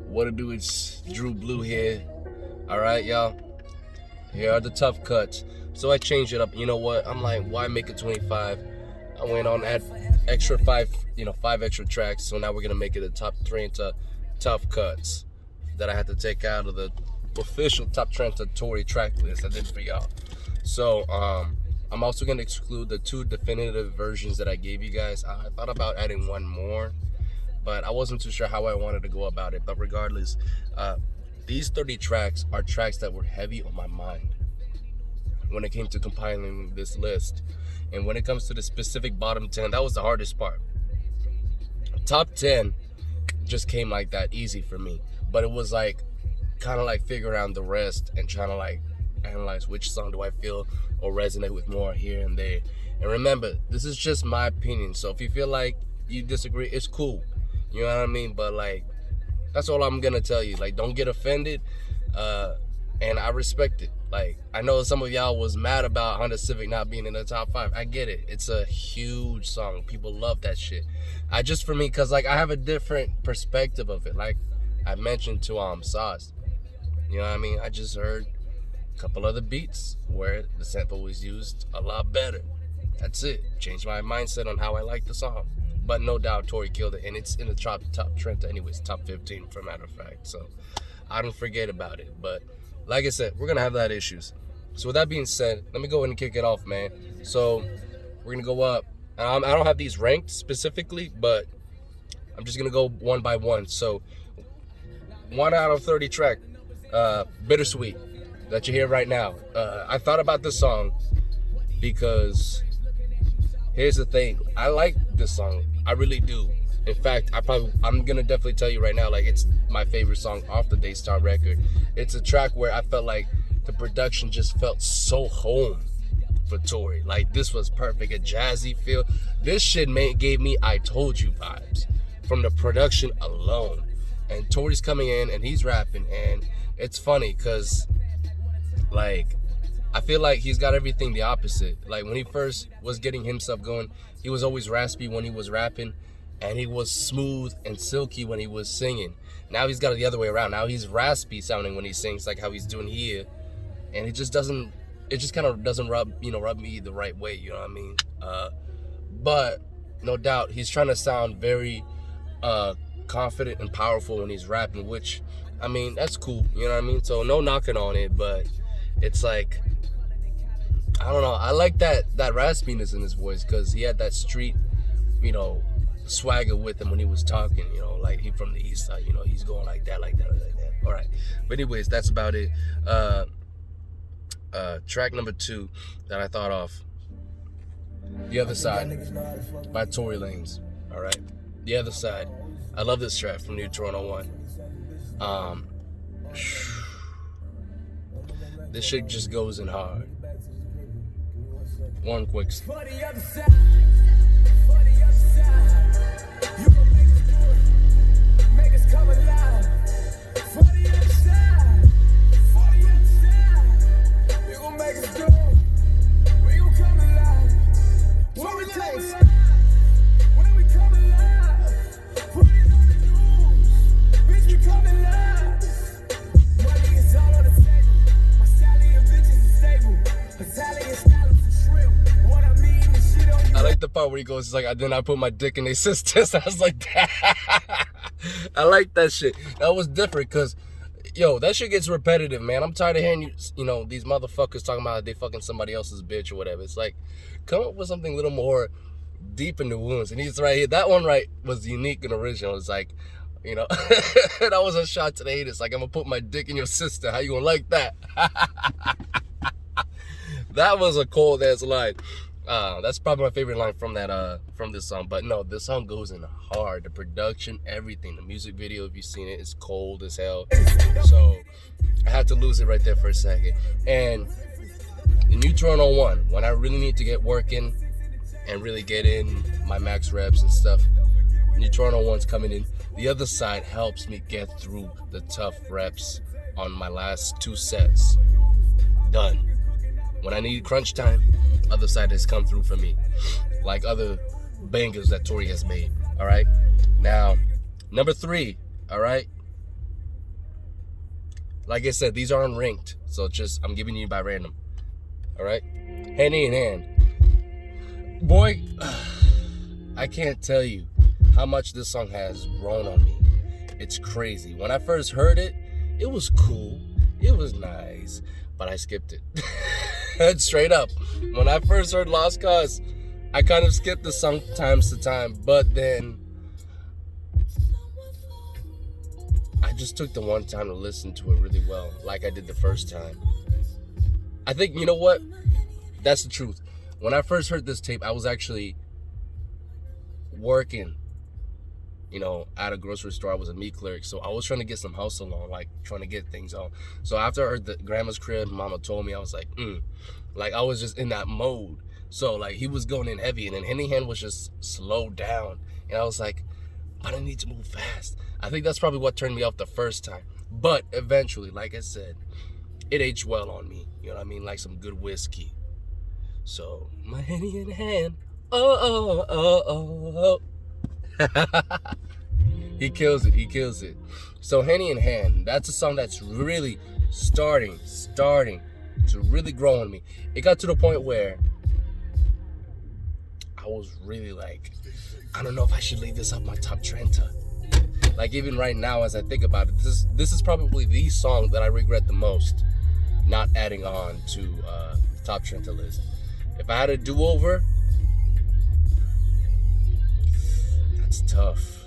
What it do? It's Drew Blue here. All right, y'all. Here are the tough cuts. So I changed it up. You know what? I'm like, why make it 25? I went on add extra 5 extra tracks. So now we're gonna make it the top Trenta tough cuts that I had to take out of the official top Trenta Tory track list I did for y'all. So I'm also gonna exclude the 2 definitive versions that I gave you guys. I thought about adding one more, but I wasn't too sure how I wanted to go about it. But regardless, these 30 tracks are tracks that were heavy on my mind when it came to compiling this list. And when it comes to the specific bottom 10, that was the hardest part. Top 10 just came like that, easy for me. But it was like, kind of like figuring out the rest and trying to like analyze which song do I feel or resonate with more here and there. And remember, this is just my opinion. So if you feel like you disagree, it's cool. You know what I mean? But like, that's all I'm gonna tell you. Like, don't get offended. And I respect it. Like, I know some of y'all was mad about Honda Civic not being in the top 5. I get it. It's a huge song. People love that shit. For me, cause like I have a different perspective of it. Like I mentioned to Sauce. You know what I mean? I just heard a couple other beats where the sample was used a lot better. That's it. Changed my mindset on how I like the song. But no doubt Tory killed it, and it's in the top Trenta anyways, top 15 for a matter of fact. So I don't forget about it. But like I said, we're gonna have that issues. So with that being said, let me go ahead and kick it off, man. So we're gonna go up. I don't have these ranked specifically, but I'm just gonna go one by one. So 1 out of 30 track, Bittersweet, that you hear right now. I thought about this song because here's the thing. I like this song. I really do. In fact, I'm gonna definitely tell you right now, like, it's my favorite song off the Daystar record. It's a track where I felt like the production just felt so home for Tory. Like, this was perfect, a jazzy feel. This shit gave me I Told You vibes from the production alone. And Tory's coming in and he's rapping, and it's funny because, like, I feel like he's got everything the opposite. Like, when he first was getting himself going, he was always raspy when he was rapping, and he was smooth and silky when he was singing. Now he's got it the other way around. Now he's raspy sounding when he sings, like how he's doing here, and it just kind of doesn't rub me the right way. You know what I mean? But no doubt he's trying to sound very confident and powerful when he's rapping, which, I mean, that's cool. You know what I mean? So no knocking on it, but it's like, I don't know. I like that raspiness in his voice because he had that street, swagger with him when he was talking. Like he from the east side. He's going like that. All right. But anyways, that's about it. Track number 2 that I thought of, The Other Side by Tory Lanez. All right. The Other Side. I love this track from New Toronto 1. This shit just goes in hard. One quick. The part where he goes, it's like, then I put my dick in their sisters. I was like, I like that shit. That was different because, that shit gets repetitive, man. I'm tired of hearing these motherfuckers talking about they fucking somebody else's bitch or whatever. It's like, come up with something a little more deep in the wounds. And he's right here. That one was unique and original. It's like, that was a shot to the haters. Like, I'm gonna put my dick in your sister. How you gonna like that? That was a cold ass line. That's probably my favorite line from this song. But no, this song goes in hard. The production, everything. The music video, if you've seen it, is cold as hell. So I had to lose it right there for a second. And the New Toronto 1, when I really need to get working and really get in my max reps and stuff, New Toronto 1's coming in. The Other Side helps me get through the tough reps on my last 2 sets. Done. When I need crunch time, Other Side has come through for me, like other bangers that Tory has made. All right. Now, number 3. All right. Like I said, these are unranked, so just I'm giving you by random. All right, Henny in Hand, boy. I can't tell you how much this song has grown on me. It's crazy. When I first heard it, it was cool, it was nice, but I skipped it. Straight up. When I first heard Lost Cause, I kind of skipped the song times to time, but then I just took the one time to listen to it really well, like I did the first time. I think, you know what? That's the truth. When I first heard this tape, I was actually working, at a grocery store. I was a meat clerk, so I was trying to get some hustle on, like trying to get things on. So after I heard the grandma's crib, mama told me, I was like, like I was just in that mode. So like he was going in heavy, and then Henny Hand was just slowed down, and I was like, I don't need to move fast. I think that's probably what turned me off the first time. But eventually, like I said, it aged well on me. You know what I mean? Like some good whiskey. So my Henny in Hand. Oh. He kills it. So Henny in Hand, that's a song that's really starting to really grow on me. It got to the point where I was really like, I don't know if I should leave this up my top Trenta. Like even right now, as I think about it, this is probably the song that I regret the most not adding on to the top Trenta list. If I had a do-over, that's tough.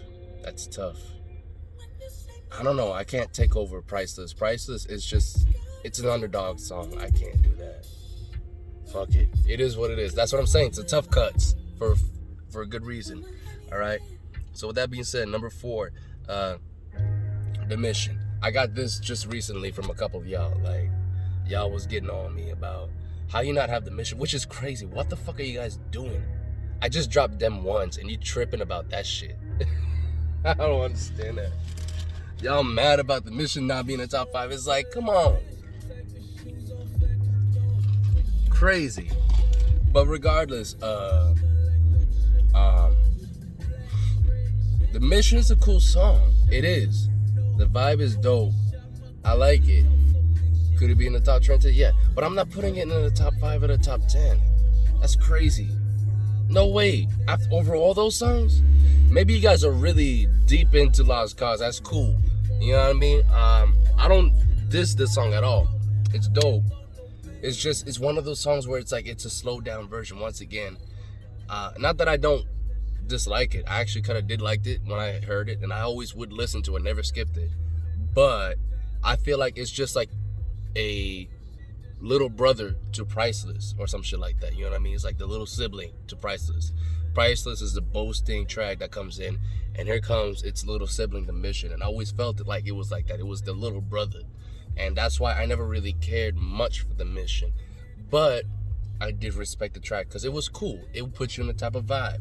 I don't know. I can't take over Priceless. Priceless is just, it's an underdog song. I can't do that. Fuck it. It is what it is. That's what I'm saying. It's a tough cuts for a good reason. All right. So with that being said, number 4, The Mission. I got this just recently from a couple of y'all. Like, y'all was getting on me about how you not have the mission, which is crazy. What the fuck are you guys doing? I just dropped them once, and you tripping about that shit. I don't understand that. Y'all mad about the mission not being in the top 5. It's like, come on. Crazy. But regardless, the Mission is a cool song. It is. The vibe is dope. I like it. Could it be in the top 20? Yeah. But I'm not putting it in the top 5 or the top 10. That's crazy. No way. Over all those songs? Maybe you guys are really deep into Lost Cause. That's cool. You know what I mean? I don't diss this song at all. It's dope. It's just, it's one of those songs where it's like, it's a slowed down version once again. Not that I don't dislike it. I actually kind of did like it when I heard it, and I always would listen to it, never skipped it. But I feel like it's just like a little brother to Priceless or some shit like that. You know what I mean? It's like the little sibling to Priceless. Priceless is the boasting track that comes in, and here comes its little sibling, The Mission. And I always felt it like it was like that. It was the little brother. And that's why I never really cared much for The Mission. But I did respect the track because it was cool. It would put you in the type of vibe.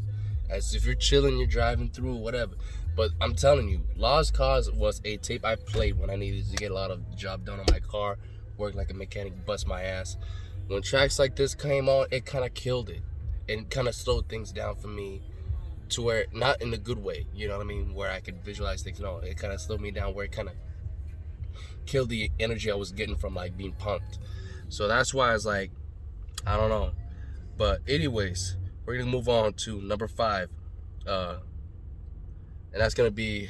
As if you're chilling, you're driving through, whatever. But I'm telling you, Lost Cause was a tape I played when I needed to get a lot of job done on my car, work like a mechanic, bust my ass. When tracks like this came on, it kind of killed it. And kind of slowed things down for me to where, not in a good way, you know what I mean, where I could visualize things. No, it kind of slowed me down where it kind of killed the energy I was getting from like being pumped. So that's why I was like, I don't know. But anyways, we're gonna move on to number 5, and that's gonna be,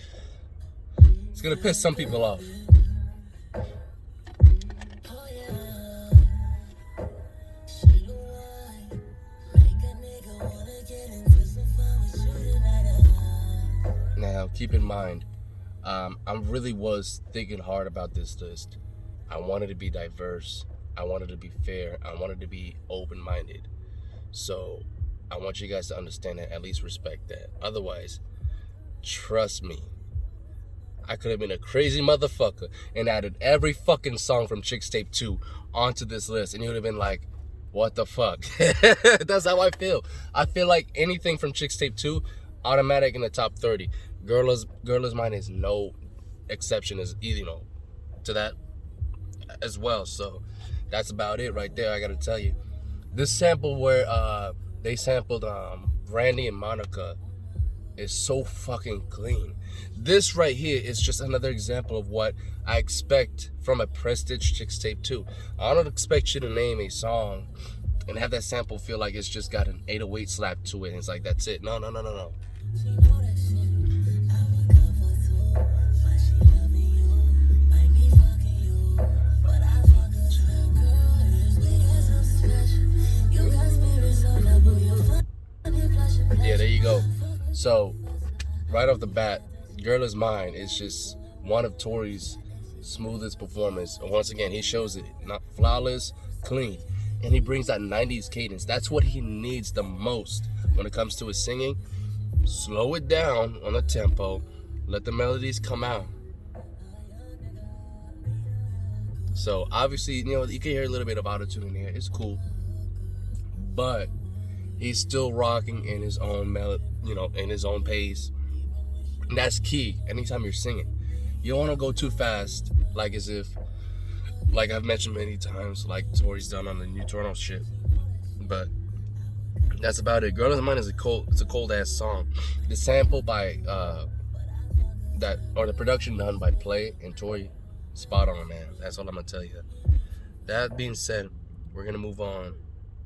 it's gonna piss some people off. Now keep in mind, I really was thinking hard about this list. I wanted to be diverse, I wanted to be fair, I wanted to be open-minded. So I want you guys to understand that, at least respect that. Otherwise, trust me, I could have been a crazy motherfucker and added every fucking song from Chicks Tape 2 onto this list, and you would have been like, what the fuck? That's how I feel. I feel like anything from Chicks Tape 2, automatic in the top 30. Girl is Mine is no exception, is to that as well. So that's about it right there. I gotta tell you, this sample where they sampled Brandy and Monica, is so fucking clean. This right here is just another example of what I expect from a Prestige Chicks tape too. I don't expect you to name a song and have that sample feel like it's just got an 808 slap to it and it's like that's it. No. Yeah, there you go. So, right off the bat, Girl Is Mine is just one of Tory's smoothest performance. And once again, he shows it. Not flawless, clean. And he brings that 90s cadence. That's what he needs the most when it comes to his singing. Slow it down on the tempo. Let the melodies come out. So, obviously, you know, you can hear a little bit of auto-tune in here. It's cool. But he's still rocking in his own in his own pace. And that's key anytime you're singing. You don't want to go too fast, like as if, like I've mentioned many times, like Tory's done on the New Toronto shit. But that's about it. Girl Is Mine is a cold ass song. The sample by the production done by Play and Tory, spot on, man. That's all I'm gonna tell you. That being said, we're gonna move on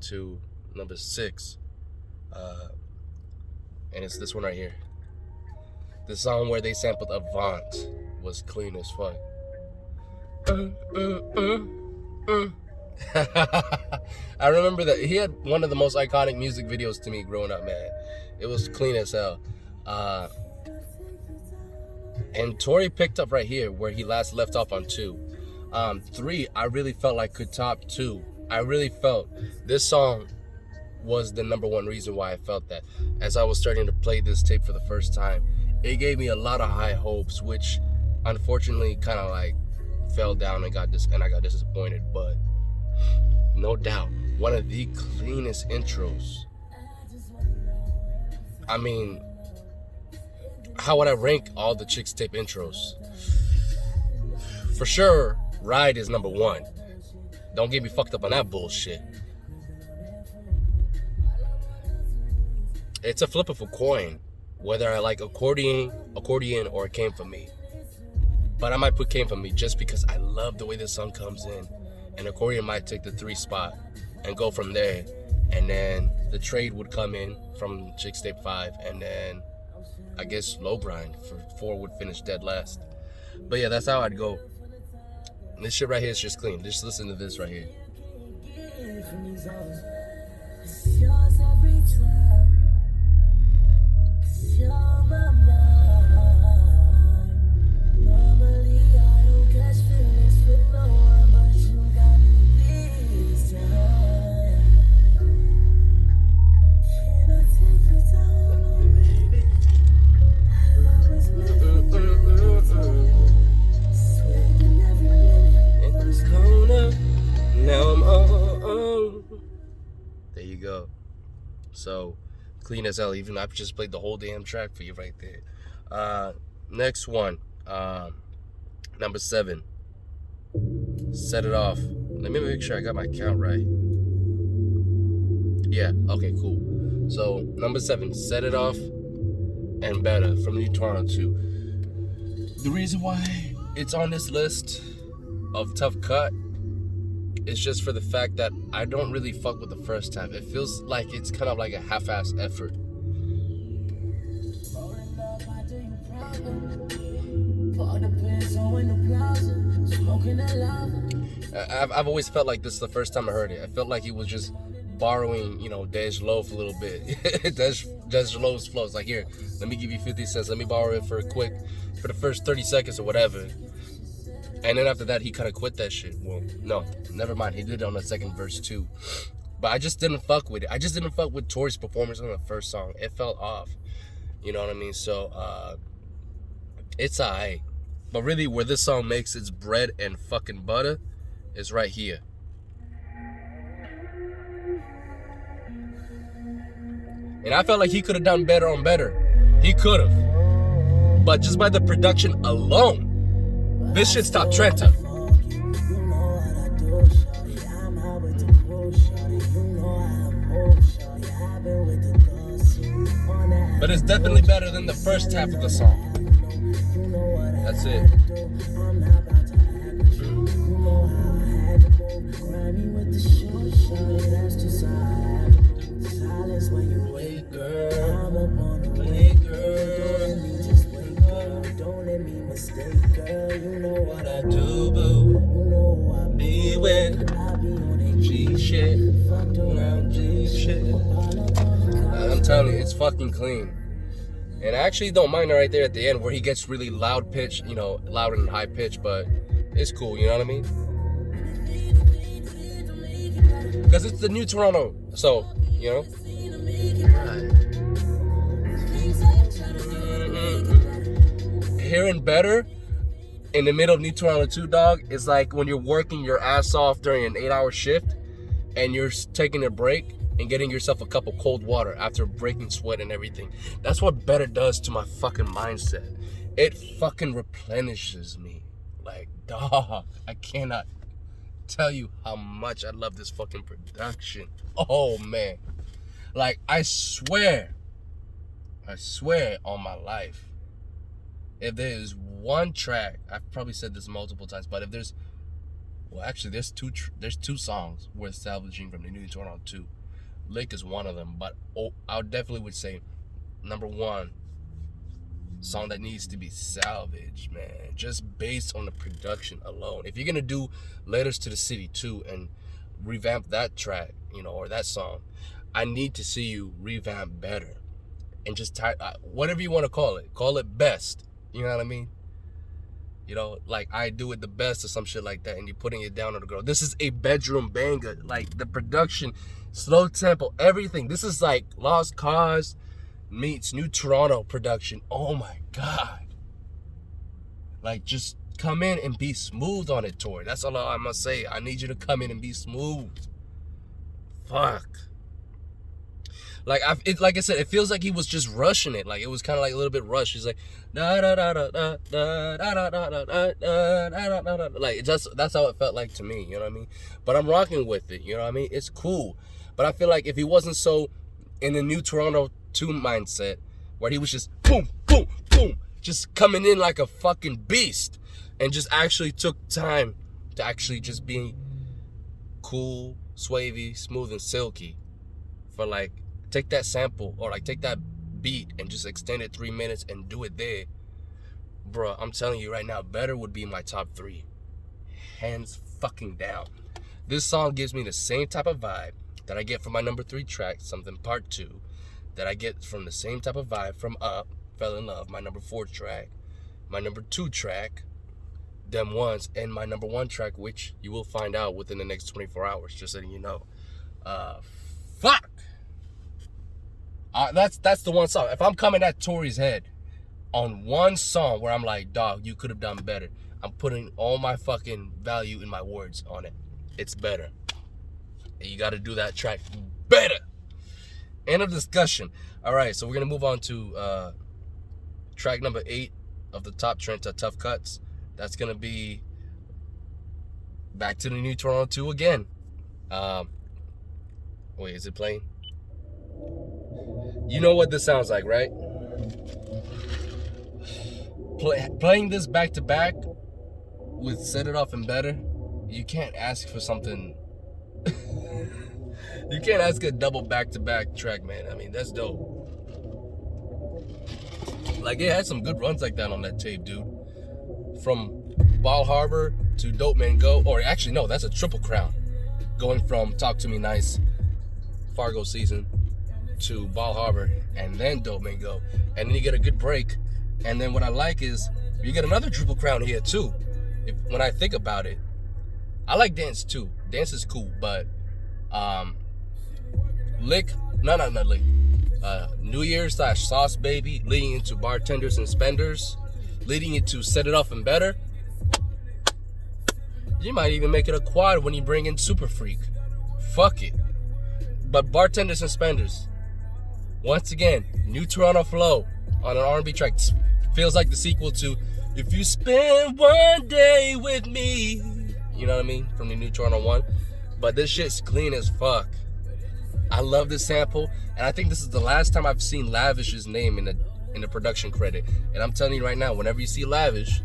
to number 6. And it's this one right here. The song where they sampled Avant was clean as fuck. I remember that he had one of the most iconic music videos to me growing up, man. It was clean as hell. And Tory picked up right here where he last left off on 2. 3, I really felt like could top 2. I really felt this song was the number one reason why I felt that. As I was starting to play this tape for the first time, it gave me a lot of high hopes, which unfortunately kind of like fell down and I got disappointed. But no doubt, one of the cleanest intros. I mean, how would I rank all the Chicks tape intros? For sure, Ride is number 1. Don't get me fucked up on that bullshit. It's a flip of a coin, whether I like accordion, or It Came From Me. But I might put Came From Me just because I love the way this song comes in. And accordion might take the 3 spot and go from there. And then the trade would come in from Chicks Tape 5. And then I guess Slow Grind for 4 would finish dead last. But yeah, that's how I'd go. And this shit right here is just clean. Just listen to this right here. There you go. So clean as hell. Even I've just played the whole damn track for you right there. Next one, number 7. Set It Off. Let me make sure I got my count right. Yeah. Okay. Cool. So number 7, Set It Off, and Better from New Toronto 2. The reason why it's on this list of tough cut is just for the fact that I don't really fuck with the first half. It feels like it's kind of like a half-assed effort. I've always felt like this is the first time I heard it. I felt like he was just borrowing, Dej Loaf a little bit. Dej Loaf's flows. Like, here, let me give you 50 cents. Let me borrow it for the first 30 seconds or whatever. And then after that, he kind of quit that shit. Well, no, never mind. He did it on the second verse too. But I just didn't fuck with it. I just didn't fuck with Tory's performance on the first song. It felt off. You know what I mean? So, it's alright. But really, where this song makes its bread and fucking butter is right here. And I felt like he could have done better on Better. He could have. But just by the production alone, this shit's top Trenta. But it's definitely better than the first half of the song. That's it. You know what I do, boo. Be with G shit. G shit. I'm telling you, it's fucking clean. And I actually don't mind it right there at the end where he gets really loud pitch, you know, loud and high pitch, but it's cool, you know what I mean? Because it's the new Toronto, so, you know. Hearing better in the middle of New Toronto 2, dog, is like when you're working your ass off during an 8-hour shift and you're taking a break and getting yourself a cup of cold water after breaking sweat and everything. That's what better does to my fucking mindset. It fucking replenishes me. Like, dog, I cannot tell you how much I love this fucking production. Oh, man. Like, I swear on my life, if there's one track, I've probably said this multiple times, but if there's, well, actually, there's two songs worth salvaging from the New Toronto 2. Lick is one of them, but I definitely would say number one song that needs to be salvaged, man, just based on the production alone. If you're gonna do Letters to the City 2 and revamp that track, you know, or that song, I need to see you revamp better and just whatever you want to call it best. You know what I mean? You know, like I do it the best or some shit like that, and you're putting it down on the girl. This is a bedroom banger. Like the production, slow tempo, everything. This is like Lost Cause meets New Toronto production. Oh my God. Like just come in and be smooth on it, Tory. That's all I must say. I need you to come in and be smooth. Fuck. Like like I said, it feels like he was just rushing it. Like it was kind of like a little bit rushed. He's like da da da da da da da da da da da da. Like that's how it felt like to me. You know what I mean? But I'm rocking with it. You know what I mean? It's cool. But I feel like if he wasn't so in the New Toronto 2 mindset, where he was just boom boom boom, just coming in like a fucking beast, and just actually took time to actually just be cool, swavy, smooth, and silky for like. Take that sample or like take that beat and just extend it 3 minutes and do it there. Bruh, I'm telling you right now, Better would be my top 3. Hands fucking down. This song gives me the same type of vibe that I get from my number 3 track, Something Part 2, that I get from the same type of vibe from Up, Fell in Love, my number 4 track, my number 2 track, Them Ones, and my number 1 track, which you will find out within the next 24 hours, just letting you know. Fuck! That's the one song. If I'm coming at Tory's head on one song where I'm like, dog, you could have done better, I'm putting all my fucking value in my words on it. It's Better. And you got to do that track better. End of discussion. All right, so we're going to move on to track number 8 of the top Trenta Tough Cuts. That's going to be back to the New Toronto 2 again. Wait, is it playing? You know what this sounds like, right? Playing this back to back with Set It Off and Better, you can't ask for something. You can't ask a double back to back track, man. I mean, that's dope. Like, it had some good runs like that on that tape, dude. From Ball Harbor to Dope Man Go, or actually, no, that's a triple crown. Going from Talk to Me Nice, Fargo Season, to Ball Harbor, and then Dope Man Go, and then you get a good break, and then what I like is you get another triple crown here too. When I think about it, I like Dance too. Dance is cool, but Lick, not Lick. New Year's / Sauce Baby, leading into Bartenders and Spenders, leading into Set It Off and Better. You might even make it a quad when you bring in Super Freak. Fuck it. But Bartenders and Spenders, once again, New Toronto flow on an R&B track. Feels like the sequel to If You Spend One Day With Me. You know what I mean? From the New Toronto 1. But this shit's clean as fuck. I love this sample, and I think this is the last time I've seen Lavish's name in the production credit. And I'm telling you right now, whenever you see Lavish,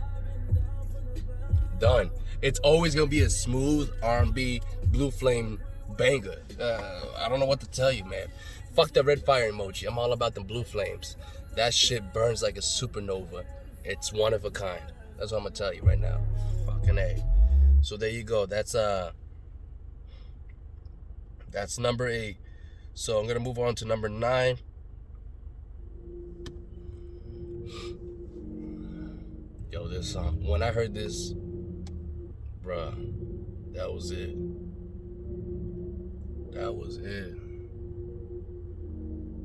done. It's always gonna be a smooth R&B Blue Flame banger. I don't know what to tell you, man. Fuck the red fire emoji. I'm all about the blue flames. That shit burns like a supernova. It's one of a kind. That's what I'm gonna tell you right now. Fucking A. So there you go. That's number 8. So I'm gonna move on to number 9. Yo, this song. When I heard this, bruh, that was it. That was it.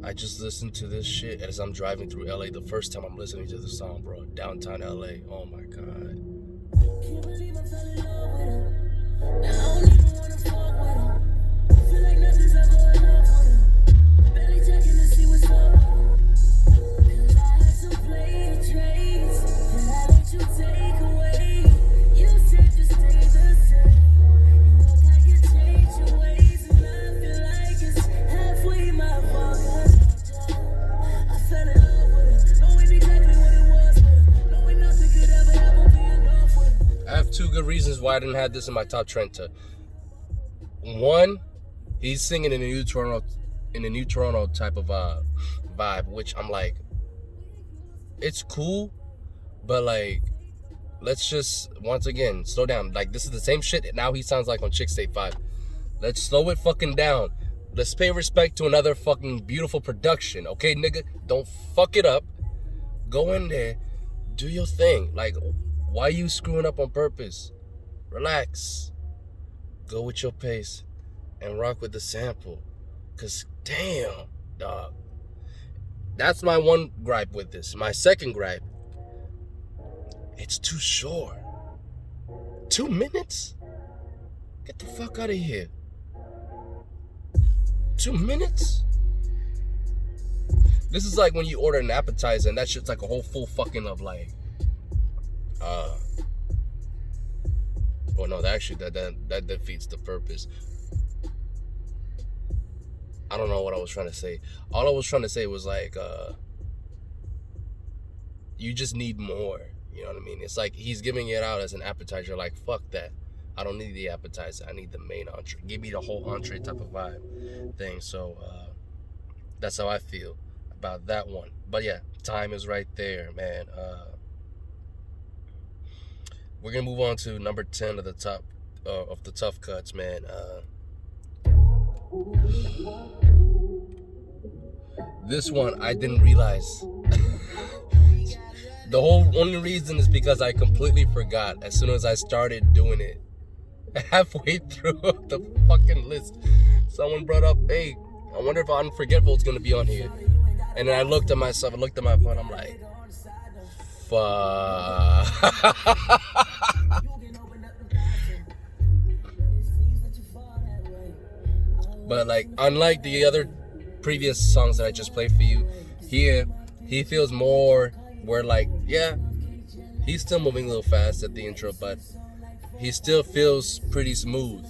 I just listened to this shit as I'm driving through LA. The first time I'm listening to the song, bro. Downtown LA. Oh my God. Can't believe I fell in love with her. Now I don't even wanna fuck with her. Feel like nothing's ever enough with her. Barely checking to see what's up with her. Cause I had some play traits that I let you take away. You said just stay the same. And look how you change your ways. And I feel like it's halfway my fault. I fell in love with her, knowing exactly what it was with her, knowing nothing could ever be enough with her. I have 2 good reasons why I didn't have this in my top Trenta. One, he's singing in the New Toronto type of vibe, which I'm like, it's cool, but like, let's just once again slow down. Like, this is the same shit now he sounds like on Chick State 5. Let's slow it fucking down. Let's pay respect to another fucking beautiful production, okay, nigga? Don't fuck it up. Go in there, do your thing. Like, why are you screwing up on purpose? Relax. Go with your pace and rock with the sample. Cause damn, dog. That's my one gripe with this. My second gripe, it's too short. 2 minutes? Get the fuck out of here. 2 minutes? This is like when you order an appetizer and that shit's like a whole full fucking of like, well, no, actually that defeats the purpose. I don't know what I was trying to say. All I was trying to say was like, you just need more. You know what I mean? It's like he's giving it out as an appetizer. Like, fuck that. I don't need the appetizer. I need the main entree. Give me the whole entree type of vibe thing. So that's how I feel about that one. But yeah, time is right there, man. We're gonna move on to number 10 of the top of the tough cuts, man. This one I didn't realize. The whole only reason is because I completely forgot as soon as I started doing it. Halfway through the fucking list, someone brought up, hey, I wonder if Unforgettable is gonna be on here. And then I looked at myself, I looked at my phone, I'm like, fuck. But like, unlike the other previous songs that I just played for you, here he feels more where like, yeah, he's still moving a little fast at the intro, but he still feels pretty smooth.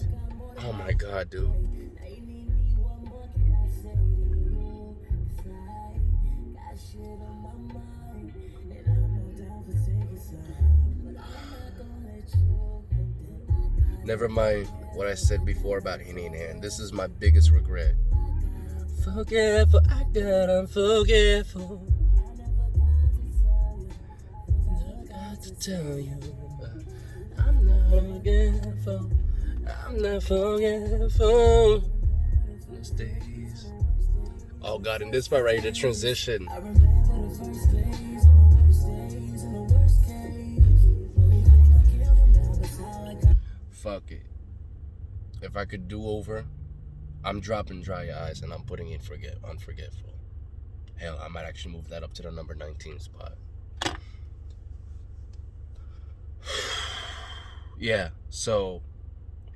Oh my God, dude. Never mind what I said before about Henny and Han. This is my biggest regret. Forgetful, I got unforgetful. Never got to tell you. I'm not forgetful. I'm not forgetful. Those days. Oh God, in this part right here, the transition. Fuck it. If I could do over, I'm dropping Dry Your Eyes and I'm putting in Unforgetful. Hell, I might actually move that up to the number 19 spot. Yeah, so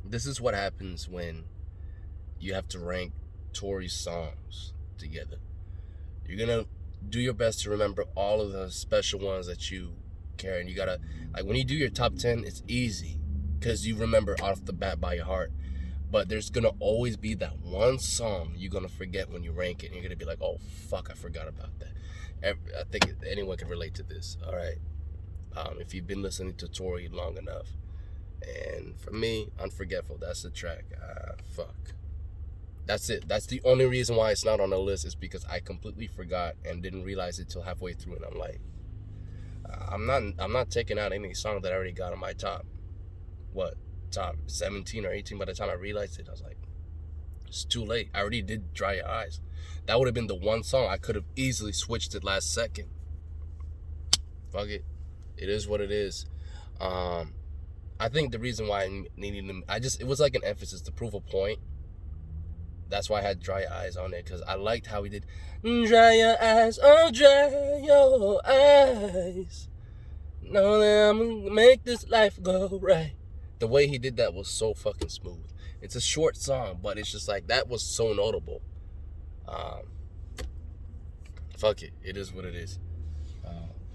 this is what happens when you have to rank Tory's songs together. You're gonna do your best to remember all of the special ones that you care, and you gotta, like, when you do your top 10, it's easy because you remember off the bat by your heart. But there's gonna always be that one song you're gonna forget when you rank it. And you're gonna be like, oh fuck, I forgot about that. I think anyone can relate to this. All right, if you've been listening to Tory long enough, and for me, Unforgetful, that's the track. Fuck. That's it. That's the only reason why it's not on the list, is because I completely forgot and didn't realize it till halfway through, and I'm like, I'm not taking out any song that I already got on my top 17 or 18. By the time I realized it, I was like, it's too late. I already did Dry Your Eyes. That would have been the one song I could have easily switched it last second. Fuck it. It is what it is. I think the reason why I needed them, it was like an emphasis to prove a point. That's why I had Dry Your Eyes on it, because I liked how he did Dry Your Eyes, oh dry your eyes. Know that I'm gonna make this life go right. The way he did that was so fucking smooth. It's a short song, but it's just like, that was so notable. Fuck it. It is what it is.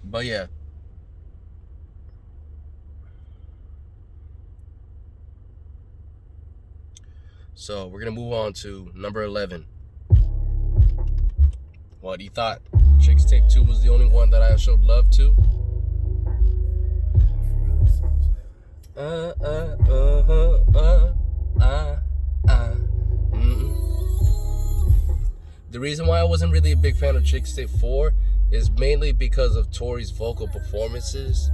But yeah. So we're gonna move on to number 11. What, you thought Chicks Tape 2 was the only one that I showed love to? The reason why I wasn't really a big fan of Chicks Tape 4 is mainly because of Tory's vocal performances.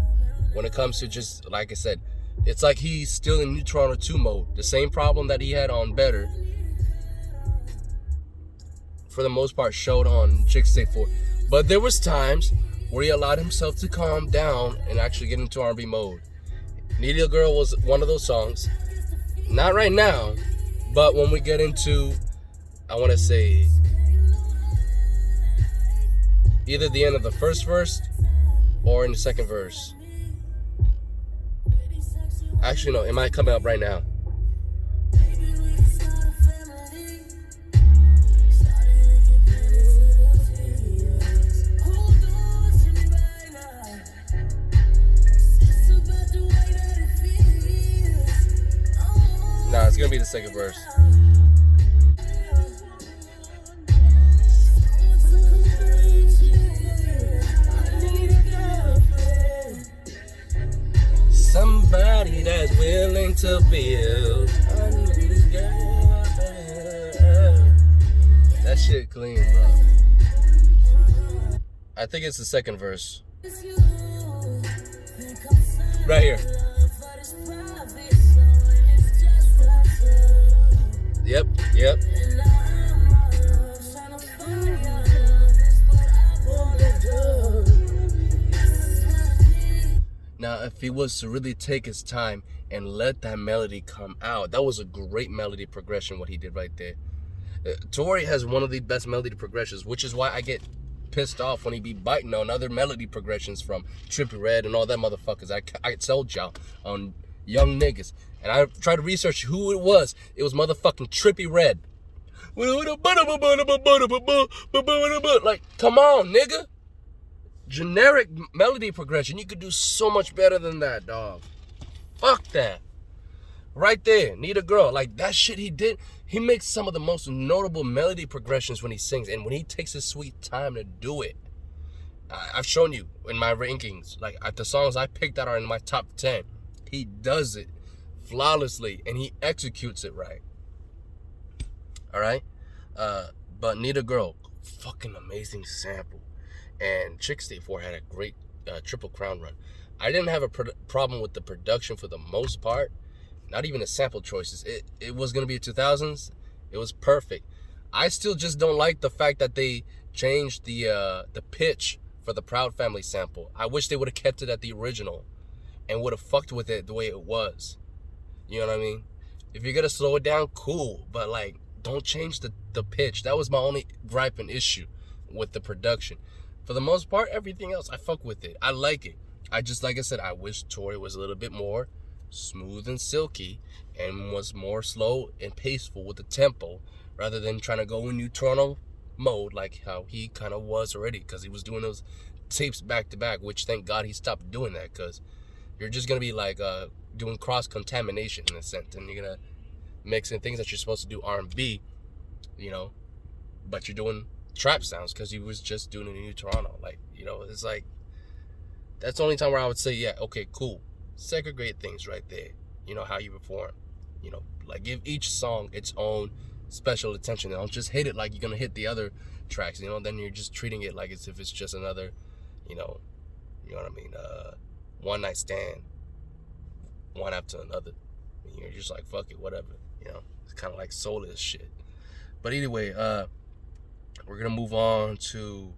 When it comes to, just like I said, it's like he's still in New Toronto 2 mode. The same problem that he had on Better, for the most part, showed on Chicks Tape 4. But there was times where he allowed himself to calm down and actually get into R&B mode. Need a Girl was one of those songs. Not right now, but when we get into, I want to say, either the end of the first verse or in the second verse. Actually, no, it might come up right now. Nah, it's gonna be the second verse. Somebody that's willing to build. That shit clean, bro. I think it's the second verse. Right here. Yep. Now, if he was to really take his time and let that melody come out, that was a great melody progression, what he did right there. Tory has one of the best melody progressions, which is why I get pissed off when he be biting on other melody progressions from Trippie Redd and all that motherfuckers. I told y'all on Young Niggas, and I tried to research who it was. It was motherfucking Trippie Redd. Like, come on, nigga. Generic melody progression. You could do so much better than that, dog. Fuck that. Right there, Need a Girl. Like, that shit he did. He makes some of the most notable melody progressions when he sings, and when he takes his sweet time to do it. I've shown you in my rankings, like, the songs I picked that are in my top 10. He does it flawlessly, and he executes it right. Alright? But Need a Girl, fucking amazing sample. And Chicks Tape 4 had a great Triple Crown run. I didn't have a problem with the production for the most part. Not even the sample choices. It was going to be a 2000s. It was perfect. I still just don't like the fact that they changed the pitch for the Proud Family sample. I wish they would have kept it at the original and would have fucked with it the way it was. You know what I mean? If you're going to slow it down, cool. But, like, don't change the pitch. That was my only gripe and issue with the production. For the most part, everything else, I fuck with it. I like it. I just, like I said, I wish Tory was a little bit more smooth and silky and was more slow and paceful with the tempo rather than trying to go in New Toronto mode like how he kind of was already, because he was doing those tapes back to back, which thank God he stopped doing that, because you're just going to be like doing cross-contamination in a sense, and you're going to mixing things that you're supposed to do R&B, you know, but you're doing trap sounds because he was just doing it in New Toronto. Like, you know, it's like, that's the only time where I would say, yeah, okay, cool. Segregate things right there. You know, how you perform. You know, like give each song its own special attention. Don't just hit it like you're going to hit the other tracks, you know, then you're just treating it like as if it's just another, you know what I mean, one night stand, one after another. And you're just like, fuck it, whatever, you know. It's kind of like soulless shit. But anyway, we're going to move on to,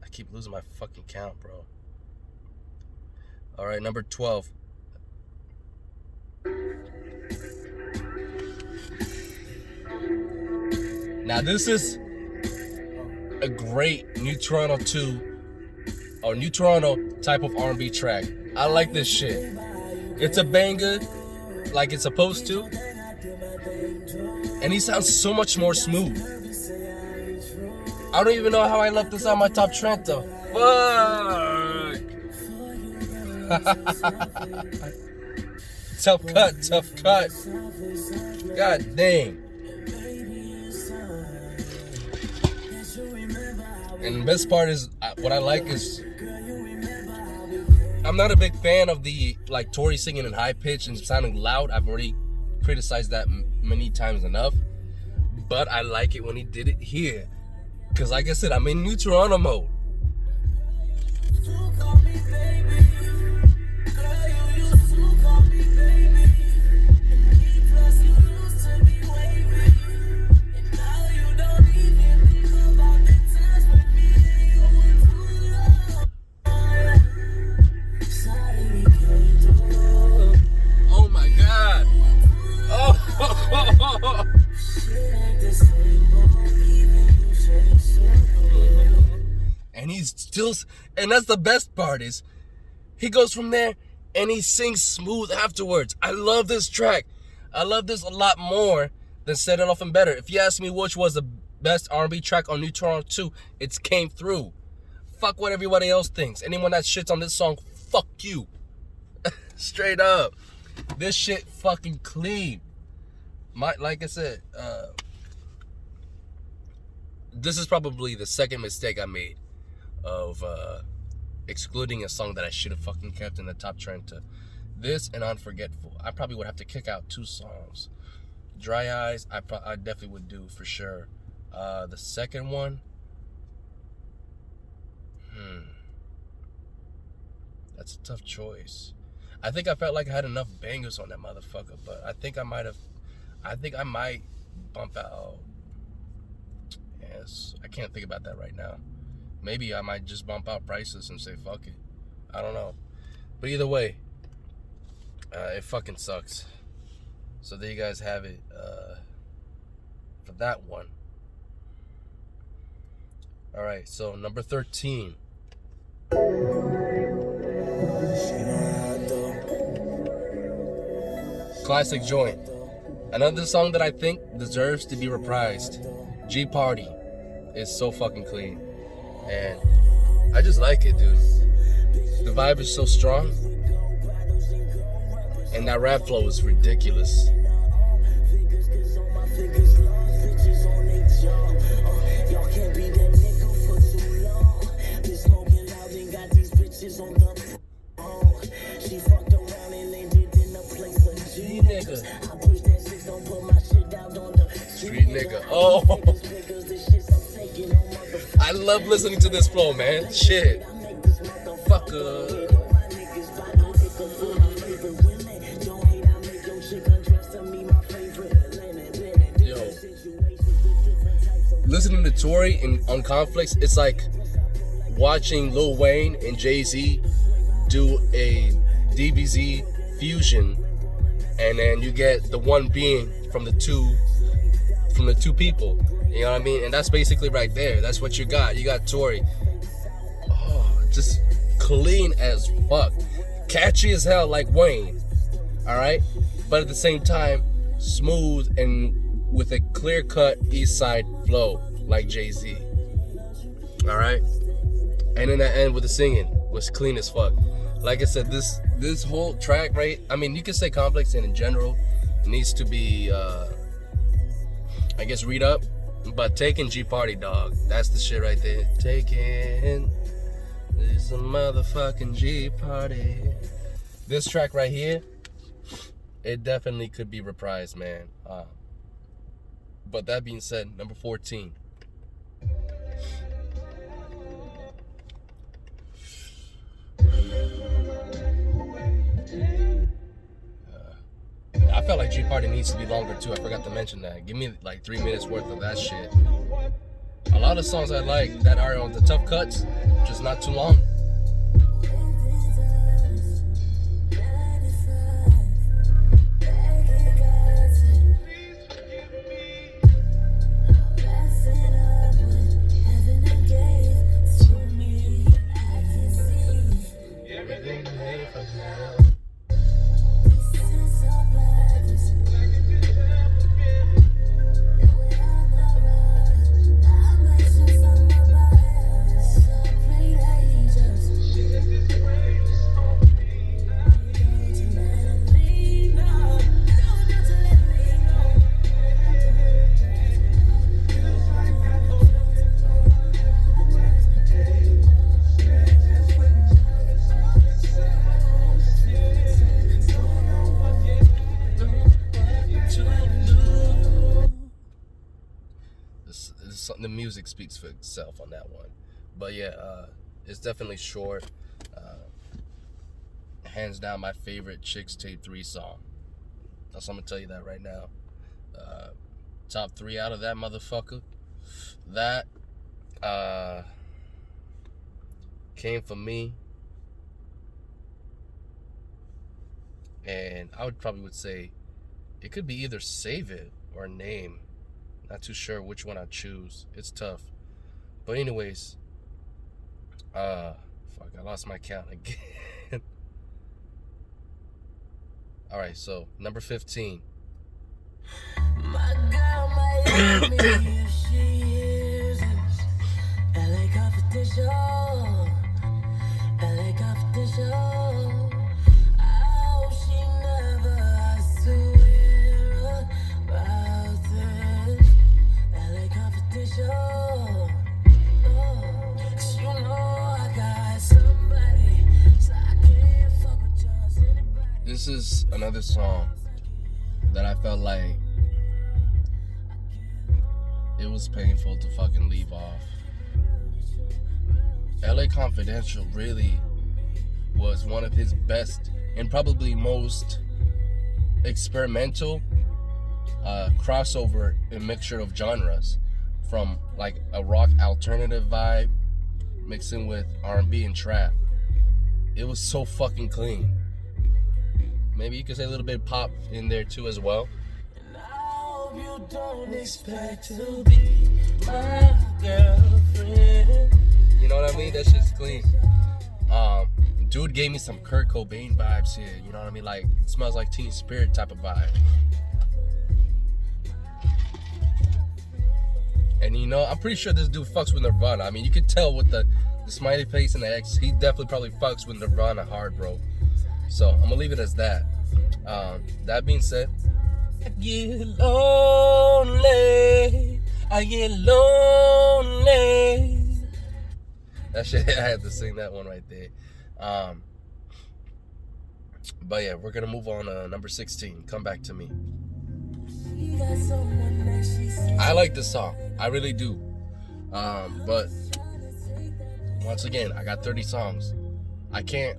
I keep losing my fucking count, bro. All right, number 12. Now this is a great New Toronto 2 or New Toronto type of R&B track. I like this shit. It's a banger like it's supposed to. And he sounds so much more smooth. I don't even know how I left this on my top Trenta. Fuck. Tough cut. God dang. And the best part is, what I like is, I'm not a big fan of the, like, Tory singing in high pitch and sounding loud. I've already criticized that many times enough. But I like it when he did it here. Because like I said, I'm in New Toronto mode. And he's still, and that's the best part is, he goes from there and he sings smooth afterwards. I love this track. I love this a lot more than Set It Off and Better. If you ask me which was the best R&B track on New Toronto 2, it's Came Through. Fuck what everybody else thinks. Anyone that shits on this song, fuck you. Straight up. This shit fucking clean. Like I said, this is probably the second mistake I made of excluding a song that I should have fucking kept in the top Trenta. This and Unforgettable. I probably would have to kick out 2 songs. Dry Eyes, I definitely would do for sure. The second one, that's a tough choice. I think I felt like I had enough bangers on that motherfucker, but I think I might bump out. Yes, I can't think about that right now. Maybe I might just bump out Priceless and say fuck it. I don't know. But either way, it fucking sucks. So there you guys have it for that one. Alright, so number 13. Classic joint. Another song that I think deserves to be reprised. G Party is so fucking clean. And I just like it, dude. The vibe is so strong. And that rap flow is ridiculous. Street nigga. Oh, I love listening to this flow, man. Shit. Fucker. Yo. Listening to Tory on Conflicts, it's like watching Lil Wayne and Jay-Z do a DBZ fusion, and then you get the one being from the two people. You know what I mean? And that's basically right there. That's what you got. You got Tory. Oh, just clean as fuck. Catchy as hell like Wayne. Alright? But at the same time, smooth and with a clear-cut East Side flow like Jay-Z. Alright? And in the end with the singing was clean as fuck. Like I said, this whole track, right? I mean, you can say Complex and in general, needs to be, I guess, read up. But Taking G Party, dog. That's the shit right there. Taking this a motherfucking G Party. This track right here, it definitely could be reprised, man. But that being said, number 14. I felt like G Party needs to be longer too. I forgot to mention that. Give me like 3 minutes worth of that shit. A lot of songs I like that are on the tough cuts, just not too long. The music speaks for itself on that one. But yeah, it's definitely short. Hands down my favorite Chicks Tape 3 song. I'm gonna tell you that right now. Top 3 out of that motherfucker. That Came For Me, and I would say it could be either Save It or Name. Not too sure which one I choose. It's tough. But anyways, fuck, I lost my count again. Alright, so number 15. My girl might love me if she hears this. LA Confidential. LA Confidential. Oh, she never has to hear about this. LA Confidential. Oh, 'cause you know I got somebody, so I can't fuck with just anybody. This is another song that I felt like it was painful to fucking leave off. LA Confidential really was one of his best and probably most experimental crossover and mixture of genres, from like a rock alternative vibe mixing with R&B and trap. It was so fucking clean. Maybe you could say a little bit of pop in there too as well. And I hope you don't expect to be my girlfriend. You know what I mean? That shit's clean. Dude gave me some Kurt Cobain vibes here. You know what I mean? Like, Smells Like Teen Spirit type of vibe. And you know, I'm pretty sure this dude fucks with Nirvana. I mean, you could tell with the smiley face and the X, he definitely probably fucks with Nirvana hard, bro. So I'm gonna leave it as that. That being said, I get lonely. I get lonely. That shit, I had to sing that one right there. But yeah, we're gonna move on to number 16. Come Back to Me. I like this song. I really do. But once again, I got 30 songs. I can't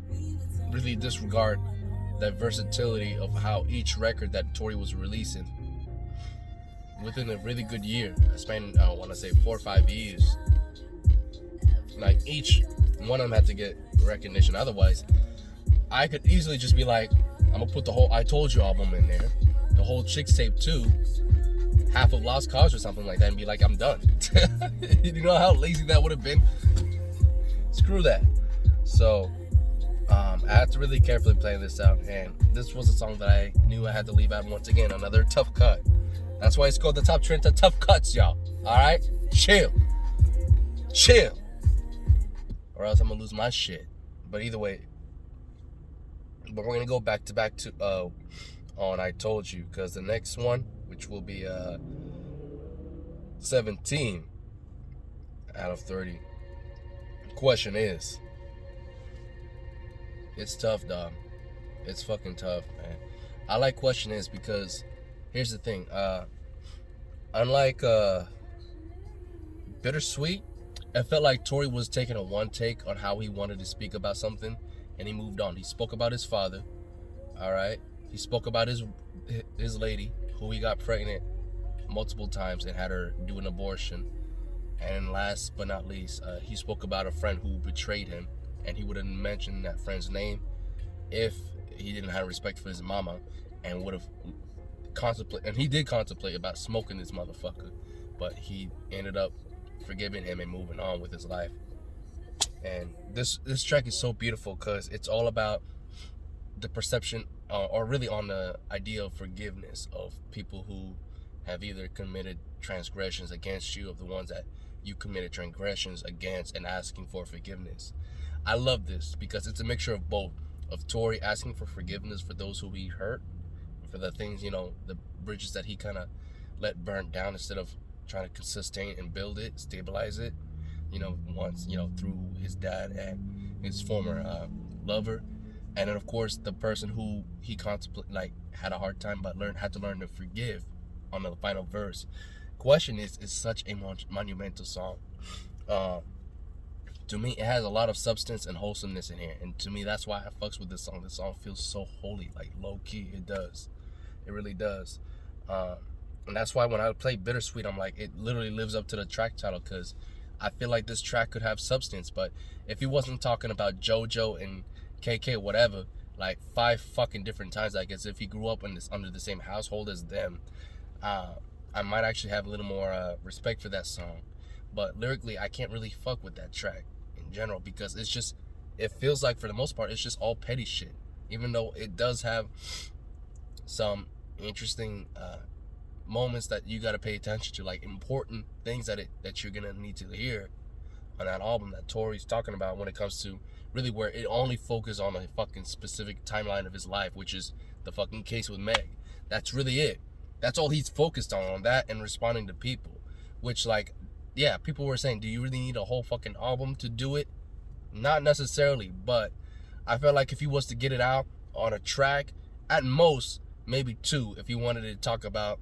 really disregard that versatility of how each record that Tory was releasing within a really good year. I spent, I want to say 4 or 5 years. Like, each one of them had to get recognition. Otherwise, I could easily just be like, I'm gonna put the whole I Told You album in there, the whole Chicks Tape 2, half of Lost Cause or something like that, and be like, I'm done. You know how lazy that would have been? Screw that. So I had to really carefully play this out, and this was a song that I knew I had to leave out. Once again, another tough cut. That's why it's called the Top Trenta Tough Cuts, y'all. Alright? Chill. Or else I'm gonna lose my shit. But either way, but we're gonna go back to on I Told You, because the next one, which will be 17 out of 30. Question is, it's tough, dog. It's fucking tough, man. I like Question Is because here's the thing. Unlike Bittersweet, I felt like Tory was taking a one take on how he wanted to speak about something, and he moved on. He spoke about his father, all right? He spoke about his lady, who he got pregnant multiple times and had her do an abortion. And last but not least, he spoke about a friend who betrayed him, and he wouldn't mention that friend's name if he didn't have respect for his mama, and would have contemplated, and he did contemplate about smoking this motherfucker, but he ended up forgiving him and moving on with his life. And this track is so beautiful because it's all about the perception, or really on the idea of forgiveness of people who have either committed transgressions against you, of the ones that you committed transgressions against, and asking for forgiveness. I love this because it's a mixture of both, of Tory asking for forgiveness for those who he hurt, for the things, the bridges that he kind of let burn down, instead of trying to sustain and build it, stabilize it, once, through his dad and his former lover. And then, of course, the person who he had a hard time, but had to learn to forgive on the final verse. Question is such a monumental song. To me, it has a lot of substance and wholesomeness in here, and to me, that's why I fucks with this song. This song feels so holy, like low key. It does, it really does. And that's why when I play Bittersweet, I'm like, it literally lives up to the track title, because I feel like this track could have substance. But if he wasn't talking about JoJo and KK, whatever, like 5 fucking different times, I guess, if he grew up under the same household as them, I might actually have a little more respect for that song. But lyrically, I can't really fuck with that track in general, because it feels like, for the most part, it's just all petty shit. Even though it does have some interesting moments that you got to pay attention to, like important things that you're gonna need to hear on that album that Tory's talking about, when it comes to really where it only focuses on a fucking specific timeline of his life, which is the fucking case with Meg. That's really it. That's all he's focused on that, and responding to people. Which, like, yeah, people were saying, do you really need a whole fucking album to do it? Not necessarily, but I felt like if he was to get it out on a track, at most, maybe 2, if he wanted to talk about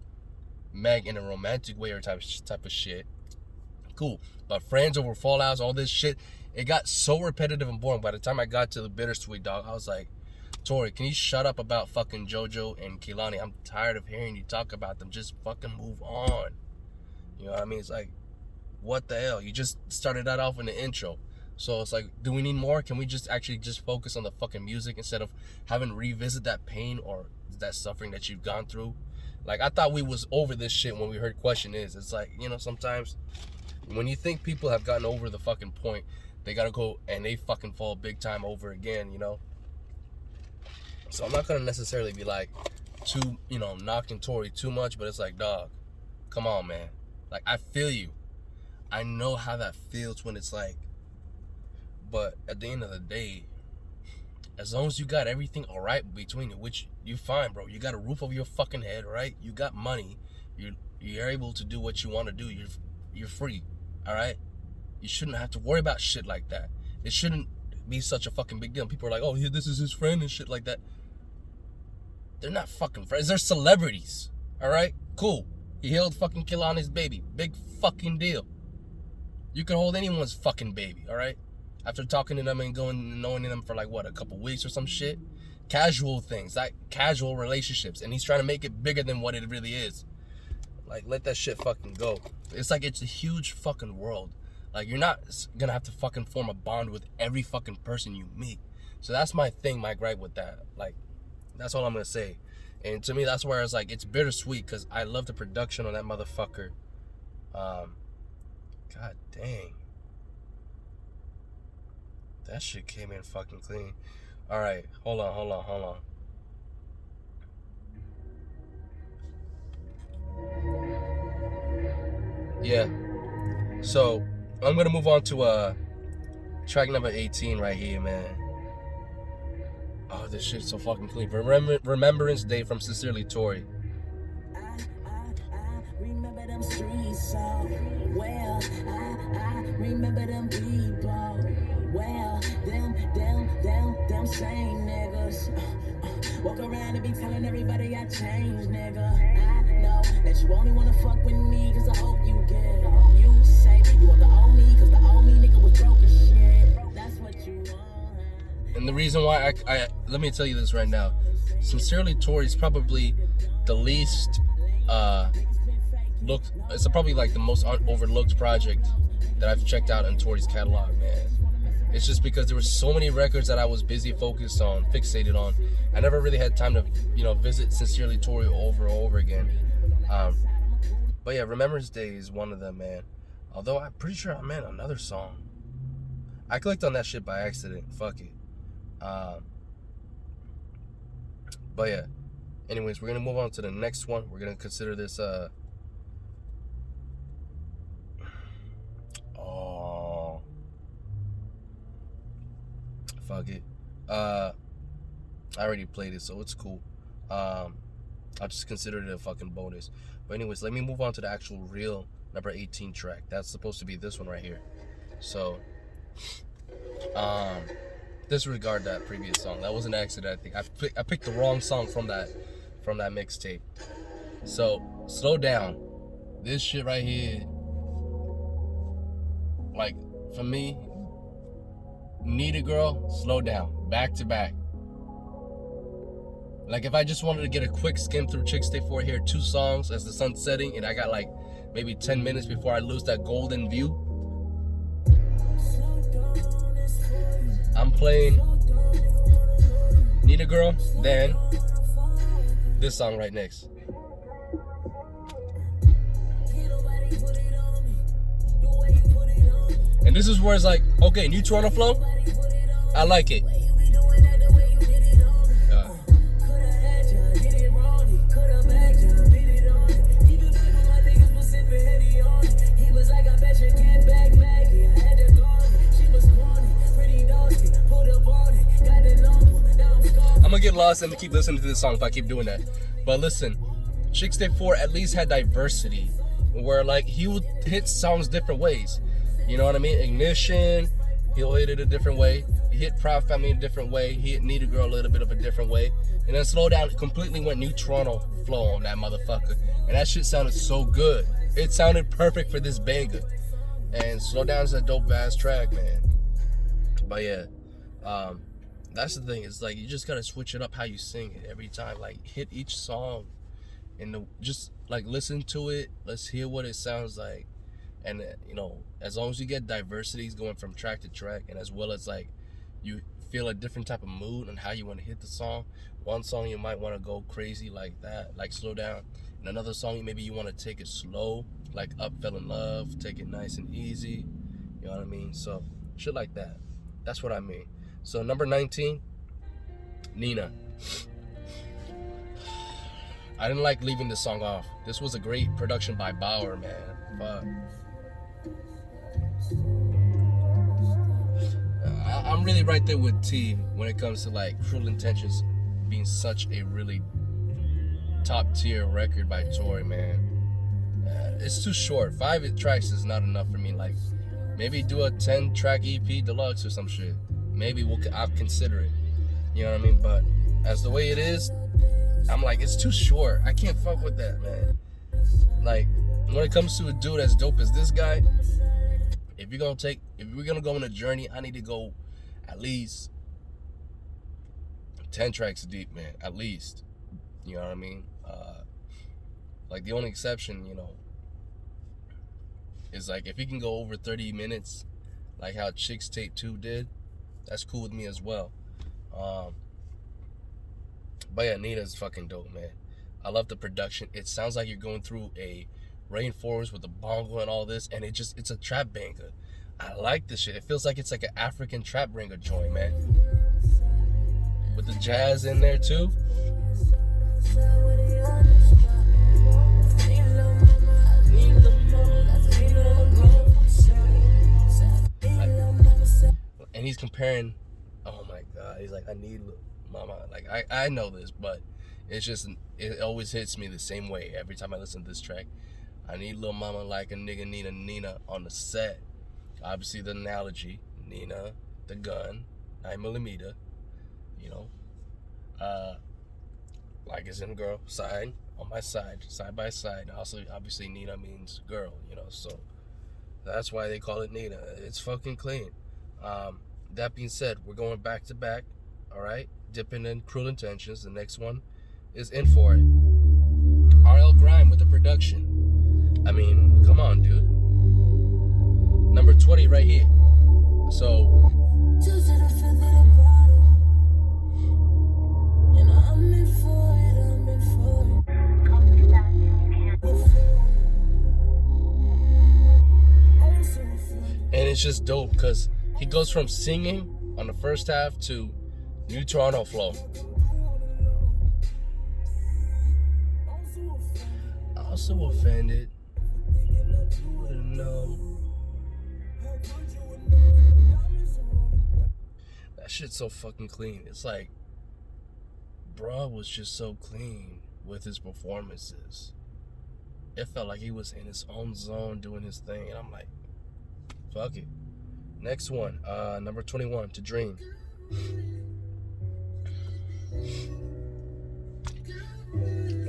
Meg in a romantic way or type of shit, cool. But friends over fallouts, all this shit, it got so repetitive and boring. By the time I got to the Bittersweet, dog, I was like, Tory, can you shut up about fucking JoJo and Kehlani? I'm tired of hearing you talk about them. Just fucking move on. You know what I mean? It's like, what the hell? You just started that off in the intro. So it's like, do we need more? Can we just focus on the fucking music, instead of having to revisit that pain or that suffering that you've gone through? Like, I thought we was over this shit when we heard Question Is. It's like, sometimes when you think people have gotten over the fucking point, they gotta go and they fucking fall big time over again, So I'm not gonna necessarily be like knocking Tory too much, but it's like, dog, come on, man. Like, I feel you. I know how that feels when it's like, but at the end of the day, as long as you got everything all right between you, which you fine, bro. You got a roof over your fucking head, right? You got money. You're able to do what you want to do. You're free, all right? You shouldn't have to worry about shit like that. It shouldn't be such a fucking big deal. People are like, oh, yeah, this is his friend and shit like that. They're not fucking friends. They're celebrities, all right? Cool. He held fucking Kehlani's baby. Big fucking deal. You can hold anyone's fucking baby, all right? After talking to them and knowing them for like, what, a couple weeks or some shit? Casual things, like casual relationships. And he's trying to make it bigger than what it really is. Like, let that shit fucking go. It's like, it's a huge fucking world. Like, you're not gonna have to fucking form a bond with every fucking person you meet. So that's my thing, my gripe with that. Like, that's all I'm gonna say. And to me, that's where it's like, it's bittersweet, because I love the production on that motherfucker. God dang. That shit came in fucking clean. Alright, hold on. Yeah. So, I'm gonna move on to track number 18 right here, man. Oh, this shit's so fucking clean. Remembrance Day from Sincerely Tory. Remember them streets so well. I remember them people well. Them same niggas. Walk around and be telling everybody I changed, nigga. I know that you only wanna fuck with me cause I hope you get. You say you want the old me cause the old me nigga was broke as shit. That's what you want. And the reason why I let me tell you this right now. Sincerely Tory is probably the least looked. It's probably like the most overlooked project that I've checked out in Tory's catalog, man. It's just because there were so many records that I was busy, focused on, fixated on. I never really had time to, visit Sincerely Tory over and over again. But yeah, Remembrance Day is one of them, man. Although I'm pretty sure I meant another song. I clicked on that shit by accident. Fuck it. But yeah. Anyways, we're gonna move on to the next one. We're gonna consider this fuck it. I already played it, so it's cool. I'll just consider it a fucking bonus. But anyways, let me move on to the actual real number 18 track. That's supposed to be this one right here. So disregard that previous song. That was an accident, I think. I picked the wrong song from that mixtape. So Slow Down. This shit right here, like, for me, Need a Girl, Slow Down, back to back. Like, if I just wanted to get a quick skim through Chicks Stay 4 here, 2 songs as the sun's setting, and I got like maybe 10 minutes before I lose that golden view, I'm playing Need a Girl, then this song right next. And this is where it's like, okay, new Toronto flow, I like it. I'm gonna get lost and keep listening to this song if I keep doing that. But listen, Chicks Stay 4 at least had diversity, where like he would hit songs different ways. You know what I mean? Ignition, he'll hit it a different way. He hit Proud Family a different way. He hit Need a Girl a little bit of a different way. And then Slow Down completely went new Toronto flow on that motherfucker. And that shit sounded so good. It sounded perfect for this banger. And Slow Down is a dope ass track, man. But yeah, that's the thing. It's like you just gotta switch it up how you sing it every time. Like hit each song and just like listen to it. Let's hear what it sounds like. And as long as you get diversities going from track to track, and as well as like you feel a different type of mood and how you want to hit the song. One song you might want to go crazy like that, like Slow Down. And another song maybe you want to take it slow, like Up Fell in Love, take it nice and easy. You know what I mean? So shit like that. That's what I mean. So number 19, Nina. I didn't like leaving this song off. This was a great production by Bauer, man. Fuck. I'm really right there with T when it comes to like Cruel Intentions being such a really top tier record by Tory, man. It's too short. 5 tracks is not enough for me. Like maybe do a 10 track EP deluxe or some shit. Maybe I'll consider it. You know what I mean? But as the way it is, I'm like, it's too short. I can't fuck with that, man. Like when it comes to a dude as dope as this guy, if we're gonna go on a journey, I need to go at least 10 tracks deep, man. At least. You know what I mean? Like the only exception, is like if he can go over 30 minutes, like how Chicks Tape 2 did, that's cool with me as well. But yeah, Nina's fucking dope, man. I love the production. It sounds like you're going through a rainforest with a bongo and all this, and it's a trap banger. I like this shit. It feels like it's like an African trap banger joint, man. With the jazz in there too. And he's comparing, oh my god, he's like, I need mama. Like I know this, but it's just it always hits me the same way every time I listen to this track. I need Lil Mama like a nigga need a Nina on the set. Obviously the analogy, Nina, the gun, 9mm, you know. Like it's in girl side on my side by side. Also, obviously Nina means girl, so that's why they call it Nina. It's fucking clean. That being said, we're going back to back. All right, dipping in Cruel Intentions. The next one is In For It. RL Grime with the production. I mean, come on, dude. Number 20 right here. So and it's just dope because he goes from singing on the first half to New Toronto flow. Also offended. You wouldn't know. That shit's so fucking clean. It's like, bruh was just so clean with his performances. It felt like he was in his own zone doing his thing, and I'm like, fuck it. Next one, number 21, To Dream.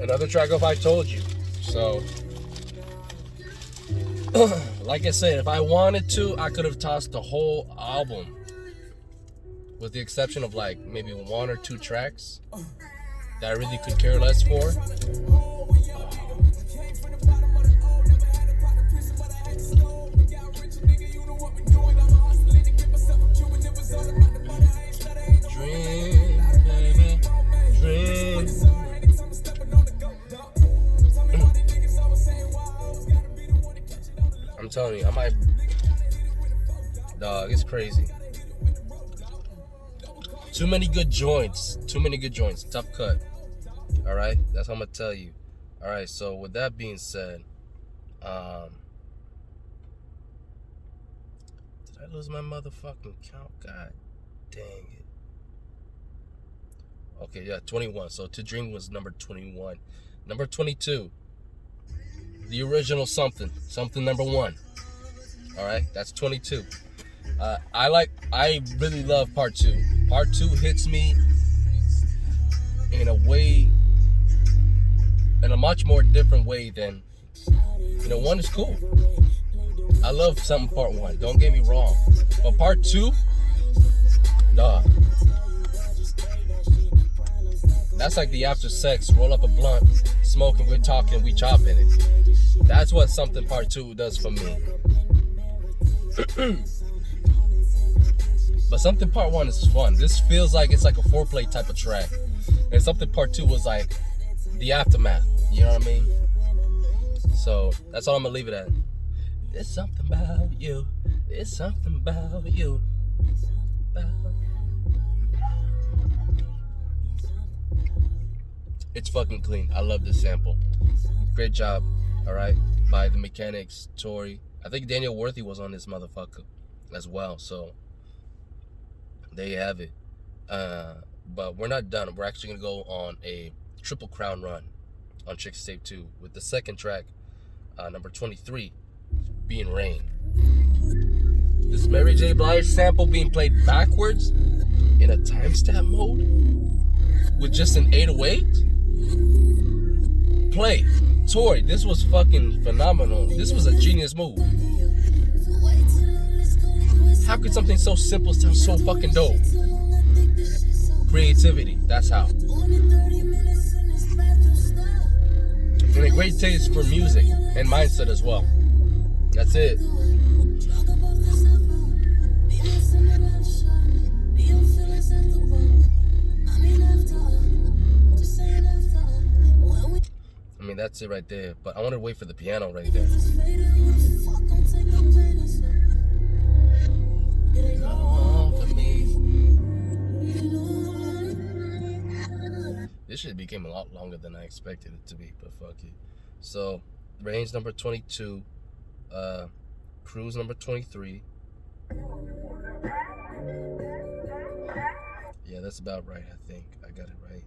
Another track of I Told You. So, like I said, if I wanted to, I could have tossed the whole album, with the exception of like maybe 1 or 2 tracks that I really could care less for. Dream, baby, dream. I'm telling you, I might. Dog, it's crazy. Too many good joints. Tough cut. Alright? That's what I'm going to tell you. Alright, so with that being said, did I lose my motherfucking count? God dang it. Okay, yeah, 21. So To Dream was number 21. Number 22. The original Something number 1. Alright, that's 22. I really love part 2. Part 2 hits me in a much more different way than, 1 is cool. I love Something part 1, don't get me wrong. But part 2, dog. That's like the after sex, roll up a blunt, smoking, we're talking, we chopping it. That's what Something part 2 does for me. But Something part 1 is fun. This feels like it's like a foreplay type of track. And Something part 2 was like the aftermath. You know what I mean? So that's all I'm gonna leave it at. It's something about you. It's something about you. It's fucking clean. I love this sample. Great job. Alright. By the Mechanics, Tory. I think Daniel Worthy was on this motherfucker as well. So there you have it. But we're not done. We're actually gonna go on a Triple Crown run on Chicks Tape 2 with the second track, number 23, being Rain. This Mary J. Blige sample being played backwards in a timestamp mode with just an 808. Play. Tory, this was fucking phenomenal. This was a genius move. How could something so simple sound so fucking dope? Creativity, that's how. And a great taste for music and mindset as well. That's it. I mean, that's it right there. But I want to wait for the piano right there. This shit became a lot longer than I expected it to be, but fuck it. So, Range number 22, Cruise number 23. Yeah, that's about right, I think. I got it right.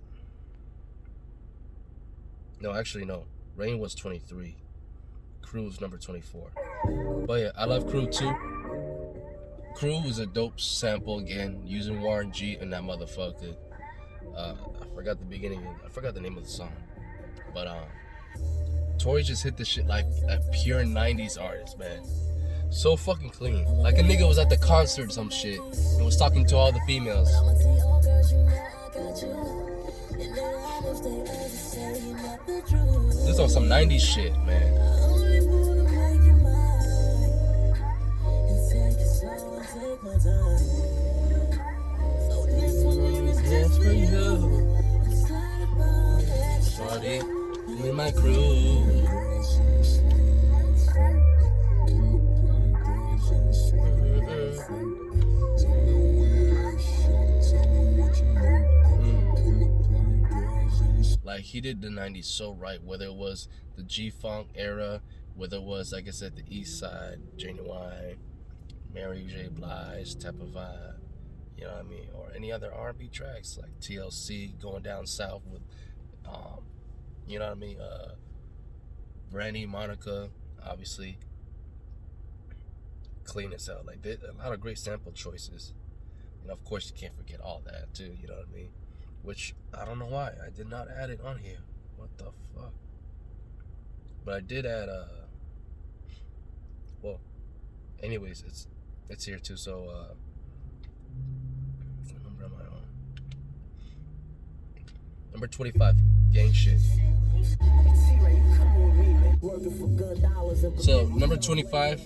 No, actually, no. Rain was 23. Crew was number 24. But yeah, I love Crew too. Crew is a dope sample again, using Warren G and that motherfucker. I forgot the beginning. I forgot the name of the song. But Tory just hit this shit like a pure 90s artist, man. So fucking clean. Like a nigga was at the concert or some shit and was talking to all the females. This is on some 90s shit, man. It's for you. Shorty, I'm in my crew. Like he did the 90s so right, whether it was the G-Funk era, whether it was, like I said, the East Side, Genuine, Mary J. Blige type of vibe, you know what I mean, or any other R&B tracks like TLC, Going Down South with, you know what I mean, Brandy, Monica, obviously, clean as hell. Like a lot of great sample choices, and of course you can't forget all that too, you know what I mean. Which, I don't know why, I did not add it on here. What the fuck? But I did add, well, anyways, it's here too, so, what number am I on? Number 25, Gang Shit. So, number 25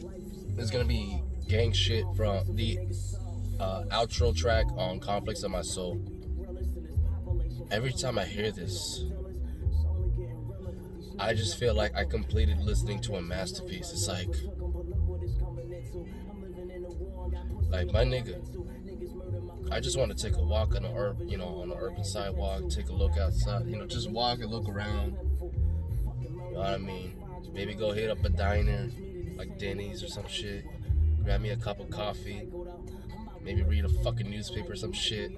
is gonna be Gang Shit from the outro track on Conflicts of My Soul. Every time I hear this, I just feel like I completed listening to a masterpiece. It's like my nigga, I just want to take a walk on the on the urban sidewalk, take a look outside, just walk and look around. You know what I mean? Maybe go hit up a diner like Denny's or some shit. Grab me a cup of coffee. Maybe read a fucking newspaper or some shit.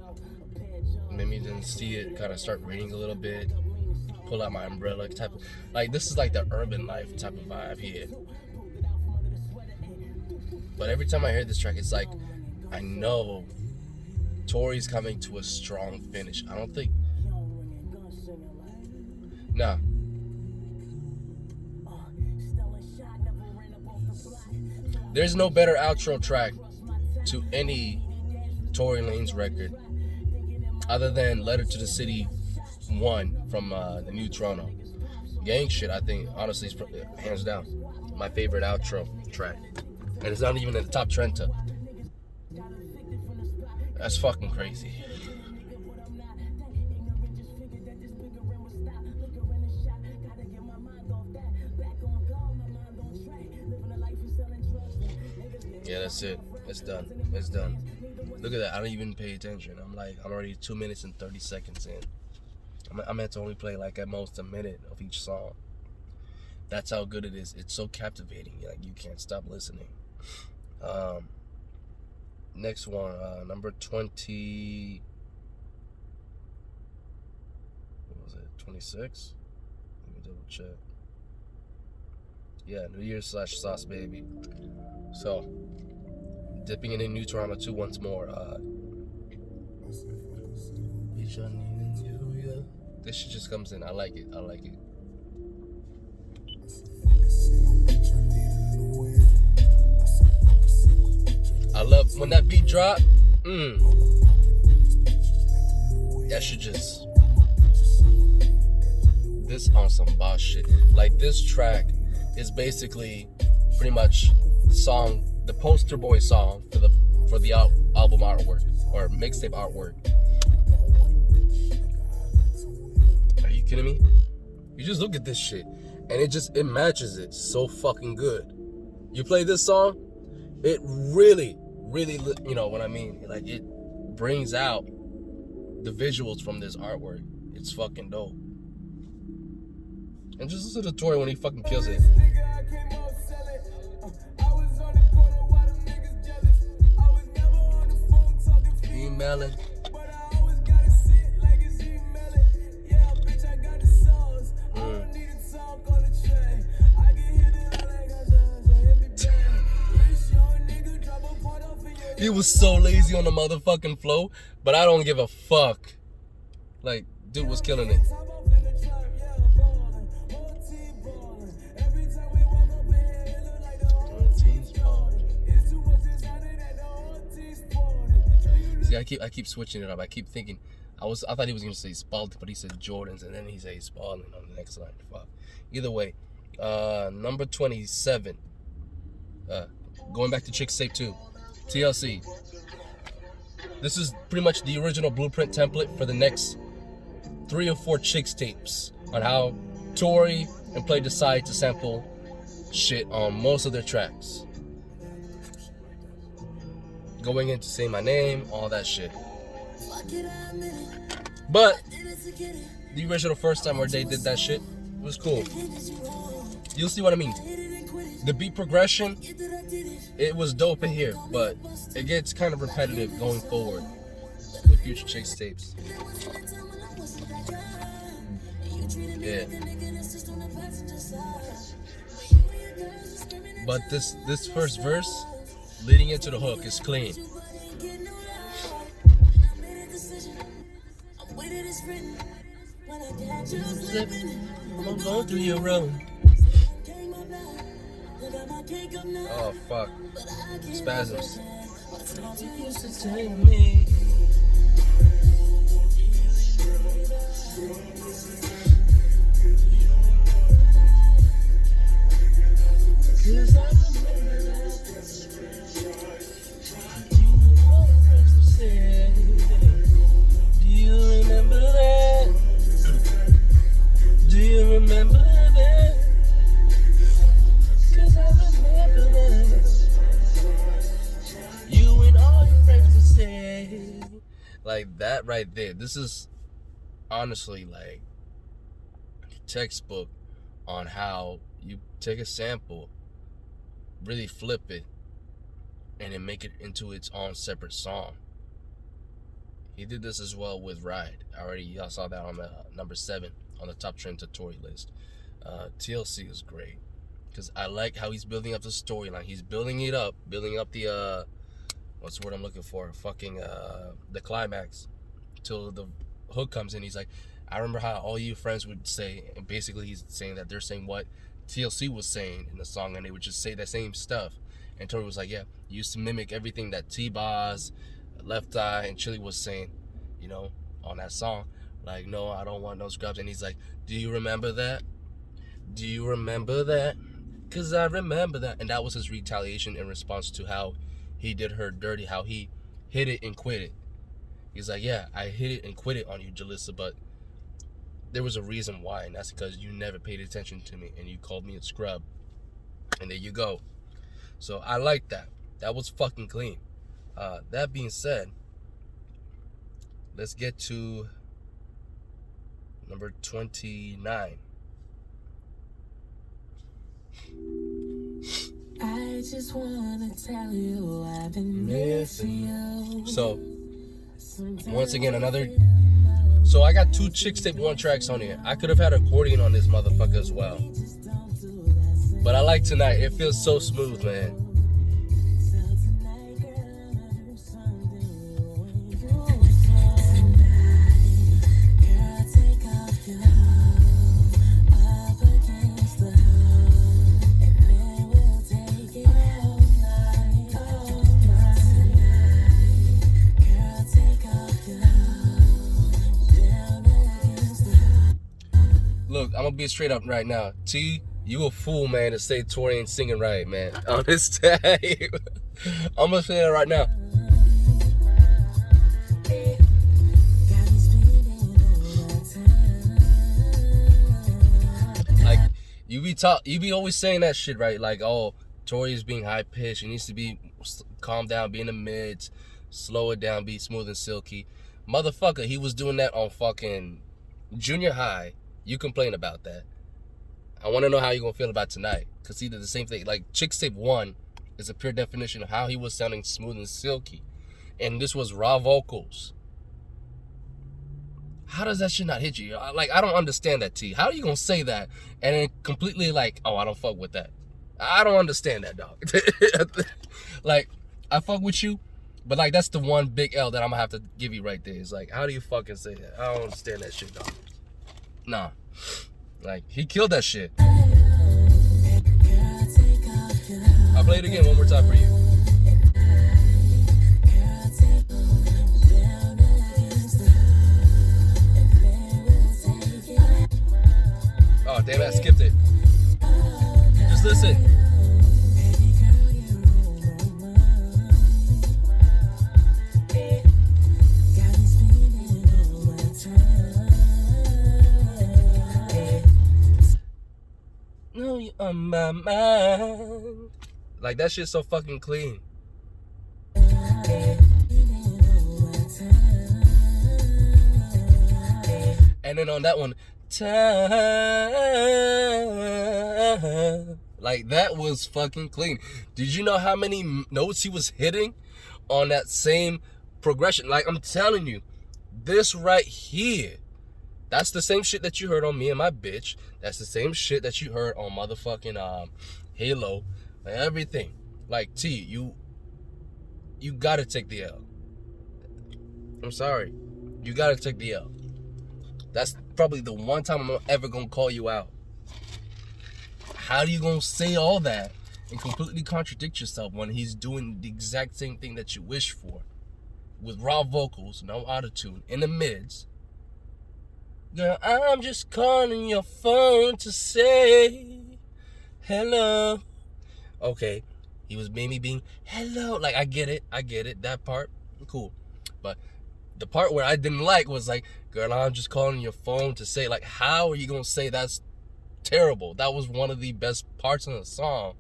Maybe then see it kind of start raining a little bit, pull out my umbrella type of, like this is like the urban life type of vibe here. But every time I hear this track, it's like I know Tory's coming to a strong finish. I don't think, nah, there's no better outro track to any Tory Lanez record other than Letter to the City 1 from the New Toronto. Gang Shit, I think, honestly, is hands down my favorite outro track. And it's not even in the top Trenta. That's fucking crazy. Yeah, that's it. It's done. It's done. Look at that. I don't even pay attention. I'm already 2 minutes and 30 seconds in. I meant to only play like at most a minute of each song. That's how good it is. It's so captivating. Like you can't stop listening. Next one, number 20. What was it? 26? Let me double check. Yeah, New Year's / Sauce Baby. So, dipping in New Toronto 2 once more. This shit just comes in. I like it. I love when that beat drop. That shit just. This on some boss shit. Like this track is basically pretty much the poster boy song for the album artwork or mixtape artwork. Are you kidding me? You just look at this shit and it matches it so fucking good. You play this song, it really, you know what I mean? Like it brings out the visuals from this artwork. It's fucking dope. And just listen to Tory when he fucking kills it. Emailing. He was so lazy on the motherfucking flow, but I don't give a fuck. Like, dude was killing it. See, I keep switching it up. I keep thinking, I thought he was gonna say Spalding, but he said Jordans, and then he said Spalding on the next line. Fuck. Either way, number 27. Going back to Chicks Tape 2, TLC. This is pretty much the original blueprint template for the next 3 or 4 Chicks tapes on how Tory and Play decide to sample shit on most of their tracks. Going into Say My Name, all that shit. But the original first time where they did that shit was cool. You'll see what I mean. The beat progression, it was dope in here, but it gets kind of repetitive going forward with future Chicks tapes. Yeah. But this first verse leading into the hook is clean. I'm going through your room. Oh fuck. Spasms. You used to tell me. Do you remember that? Do you remember that? Cause I remember that. You and all your friends would say. Like that right there. This is honestly like textbook on how you take a sample, really flip it, and then make it into its own separate song. He did this as well with Ride. Y'all saw that on the number 7 on the top Trenta Tory list. TLC is great because I like how he's building up the storyline. He's building up the what's the word I'm looking for? The climax till the hook comes in. He's like, I remember how all you friends would say, and basically he's saying that they're saying what TLC was saying in the song, and they would just say that same stuff. And Tory was like, yeah, you used to mimic everything that T-Boz, Left Eye, and Chili was saying, you know, on that song. Like, no, I don't want no scrubs. And he's like, do you remember that? Do you remember that? Because I remember that. And that was his retaliation in response to how he did her dirty, how he hit it and quit it. He's like, yeah, I hit it and quit it on you, Jalissa, but there was a reason why, and that's because you never paid attention to me, and you called me a scrub. And there you go. So I like that. That was fucking clean. That being said, let's get to number 29. I just wanna tell you I've been missing you. So, once again, so I got 2 Chicks Tape 1 tracks on here. I could have had accordion on this motherfucker as well. But I like Tonight. It feels so smooth, man. Look, I'm gonna be straight up right now. T, you a fool, man, to say Tory ain't singing right, man. On this tape. I'm gonna say that right now. Like, you be always saying that shit, right? Like, oh, Tory is being high pitched. He needs to be calm down, be in the mids, slow it down, be smooth and silky. Motherfucker, he was doing that on fucking junior high. You complain about that. I want to know how you're going to feel about Tonight. Because he did the same thing. Like, Chicks Tape 1 is a pure definition of how he was sounding smooth and silky. And this was raw vocals. How does that shit not hit you? Like, I don't understand that, T. How are you going to say that and then completely like, oh, I don't fuck with that? I don't understand that, dog. Like, I fuck with you, But like that's the one big L that I'm gonna have to give you right there. It's like, how do you fucking say that? I don't understand that shit, dog. Nah. Like, he killed that shit. I'll play it again one more time for you. Oh, damn it, I skipped it. Just listen. No, you on my mind. Like, that shit's so fucking clean. And then on that one, time. Like, that was fucking clean. Did you know how many notes he was hitting on that same progression? Like, I'm telling you, this right here, that's the same shit that you heard on Me and My Bitch. That's the same shit that you heard on motherfucking Halo. Like, everything. Like, T, you gotta take the L. I'm sorry. You gotta take the L. That's probably the one time I'm ever gonna call you out. How are you gonna say all that and completely contradict yourself when he's doing the exact same thing that you wish for? With raw vocals, no autotune, in the mids. Girl, I'm just calling your phone to say hello. Okay, he was maybe being hello. Like, I get it. That part, cool. But the part where I didn't like was like, girl, I'm just calling your phone to say, like, how are you gonna say that's terrible? That was one of the best parts of the song.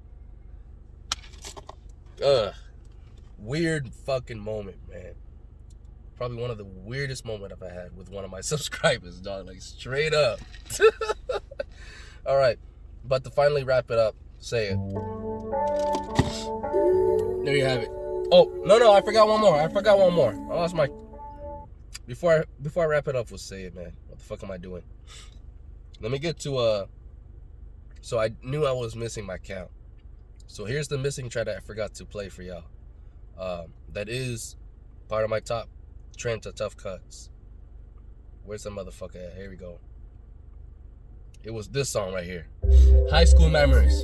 Weird fucking moment, man. Probably one of the weirdest moments I've had with one of my subscribers, dog. Like, straight up. All right, but to finally wrap it up, say it. There you have it. Oh, no, I forgot one more. I lost my... Before I wrap it up, we'll say it, man. What the fuck am I doing? Let me get to, so I knew I was missing my count. So here's the missing track that I forgot to play for y'all. That is part of my top Trenta Tough Cuts. Where's the motherfucker at? Here we go. It was this song right here. High School Memories.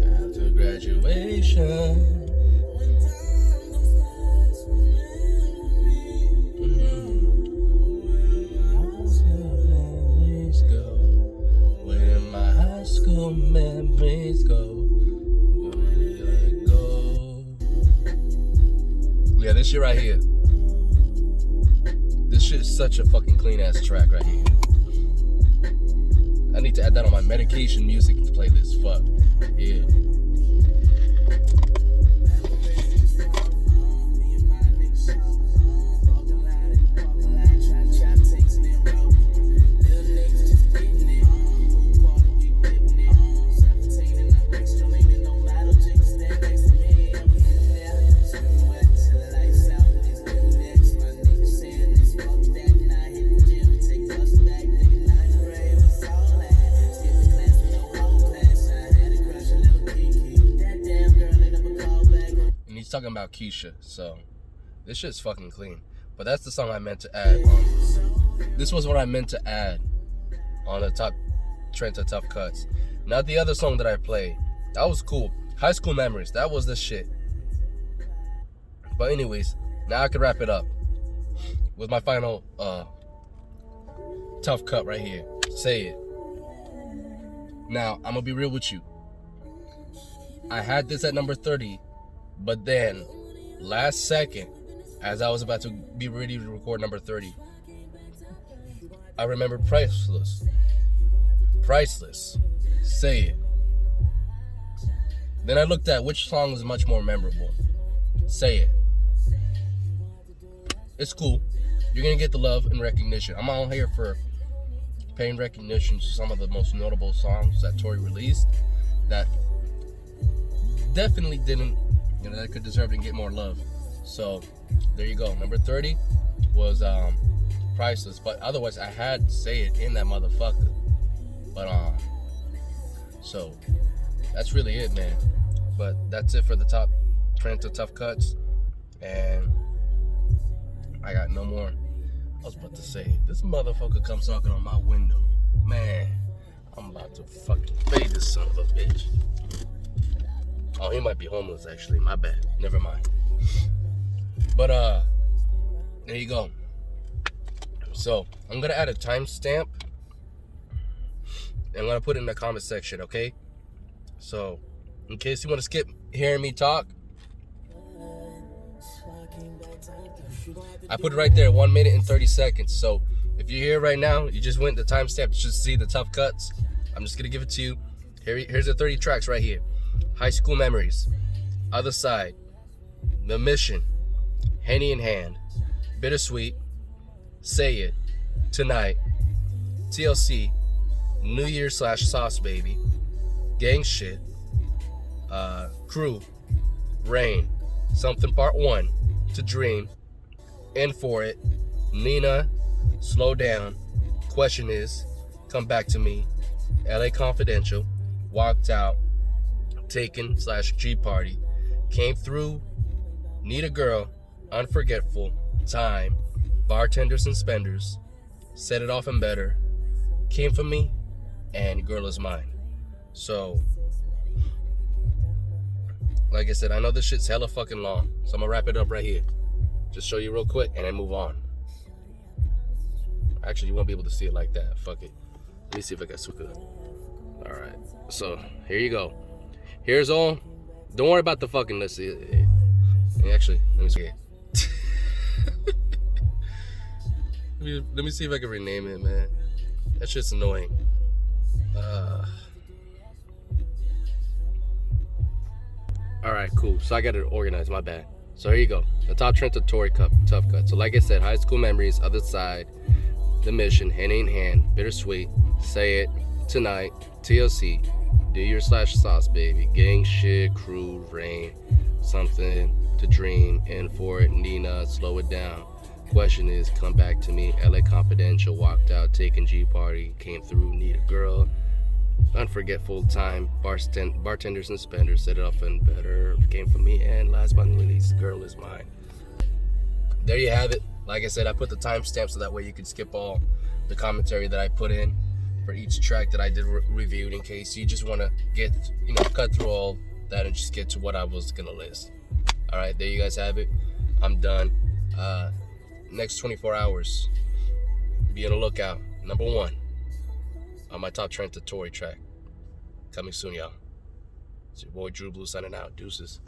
After graduation. Memories go. Yeah, this shit right here. This shit is such a fucking clean ass track right here. I need to add that on my medication music playlist. Fuck. Yeah. Talking about Keisha, so this shit's fucking clean. But that's the song I meant to add on. This was what I meant to add on the top Trenta Tough Cuts. Not the other song that I played. That was cool. High School Memories, that was the shit. But anyways, now I can wrap it up with my final tough cut right here. Say It. Now, I'm gonna be real with you. I had this at number 30. But then, last second, as I was about to be ready to record number 30, I remembered Priceless. Say It. Then I looked at which song was much more memorable. Say It. It's cool. You're going to get the love and recognition. I'm on here for paying recognition to some of the most notable songs that Tory released that definitely didn't, that could deserve to get more love. So there you go. Number 30 was priceless. But otherwise, I had Say It in that motherfucker. But so that's really it, man. But that's it for the top Trenta tough cuts, and I got no more. I was about to say, this motherfucker comes knocking on my window, man. I'm about to fucking fade this son of a bitch. Oh, he might be homeless actually. My bad. Never mind. But there you go. So I'm gonna add a timestamp. I'm gonna put it in the comment section, okay? So in case you want to skip hearing me talk, I put it right there, 1 minute and 30 seconds. So if you're here right now, you just went the timestamp to just see the tough cuts. I'm just gonna give it to you. Here's the 30 tracks right here. High School Memories, Other Side, The Mission, Henny in Hand, Bittersweet, Say It, Tonight, TLC, New Year / Sauce Baby, Gang Shit, Crew, Rain, Something Part 1, To Dream, In For It, Nina, Slow Down, Question Is, Come Back to Me, LA Confidential, Walked Out, Taken / G Party, Came Through, Need a Girl, Unforgetful, Time, Bartenders and Spenders, Set It Off and Better, Came For Me, and Girl Is Mine. So, like I said, I know this shit's hella fucking long, so I'm gonna wrap it up right here. Just show you real quick and then move on. Actually, you won't be able to see it like that. Fuck it. Let me see if I got Suka. Alright, so here you go. Here's all. Don't worry about the fucking list. Actually, let me see it. let me see if I can rename it, man. That shit's annoying. Alright, cool. So I got it organized, my bad. So here you go. The top Trenta Tory tough cut. So like I said, High School Memories, Other Side, The Mission, Hand in Hand, Bittersweet, Say It, Tonight, TLC, New Year / Sauce Baby, Gang Shit, Crew, Rain, Something to Dream, In For It, Nina, Slow It Down, Question Is, Come Back to Me, LA Confidential, Walked Out, Taken G Party, Came Through, Need a Girl, Unforgetful, Time, Bartenders and Spenders, Set It Off and Better, Came For Me, and last but not least, Girl Is Mine. There you have it. Like I said, I put the timestamp so that way you can skip all the commentary that I put in for each track that I did reviewed, in case you just want to get, cut through all that and just get to what I was going to list. All right, there you guys have it. I'm done. Next 24 hours, be on the lookout. Number 1 on my top Trenta Tory track. Coming soon, y'all. It's your boy Drew Blue signing out. Deuces.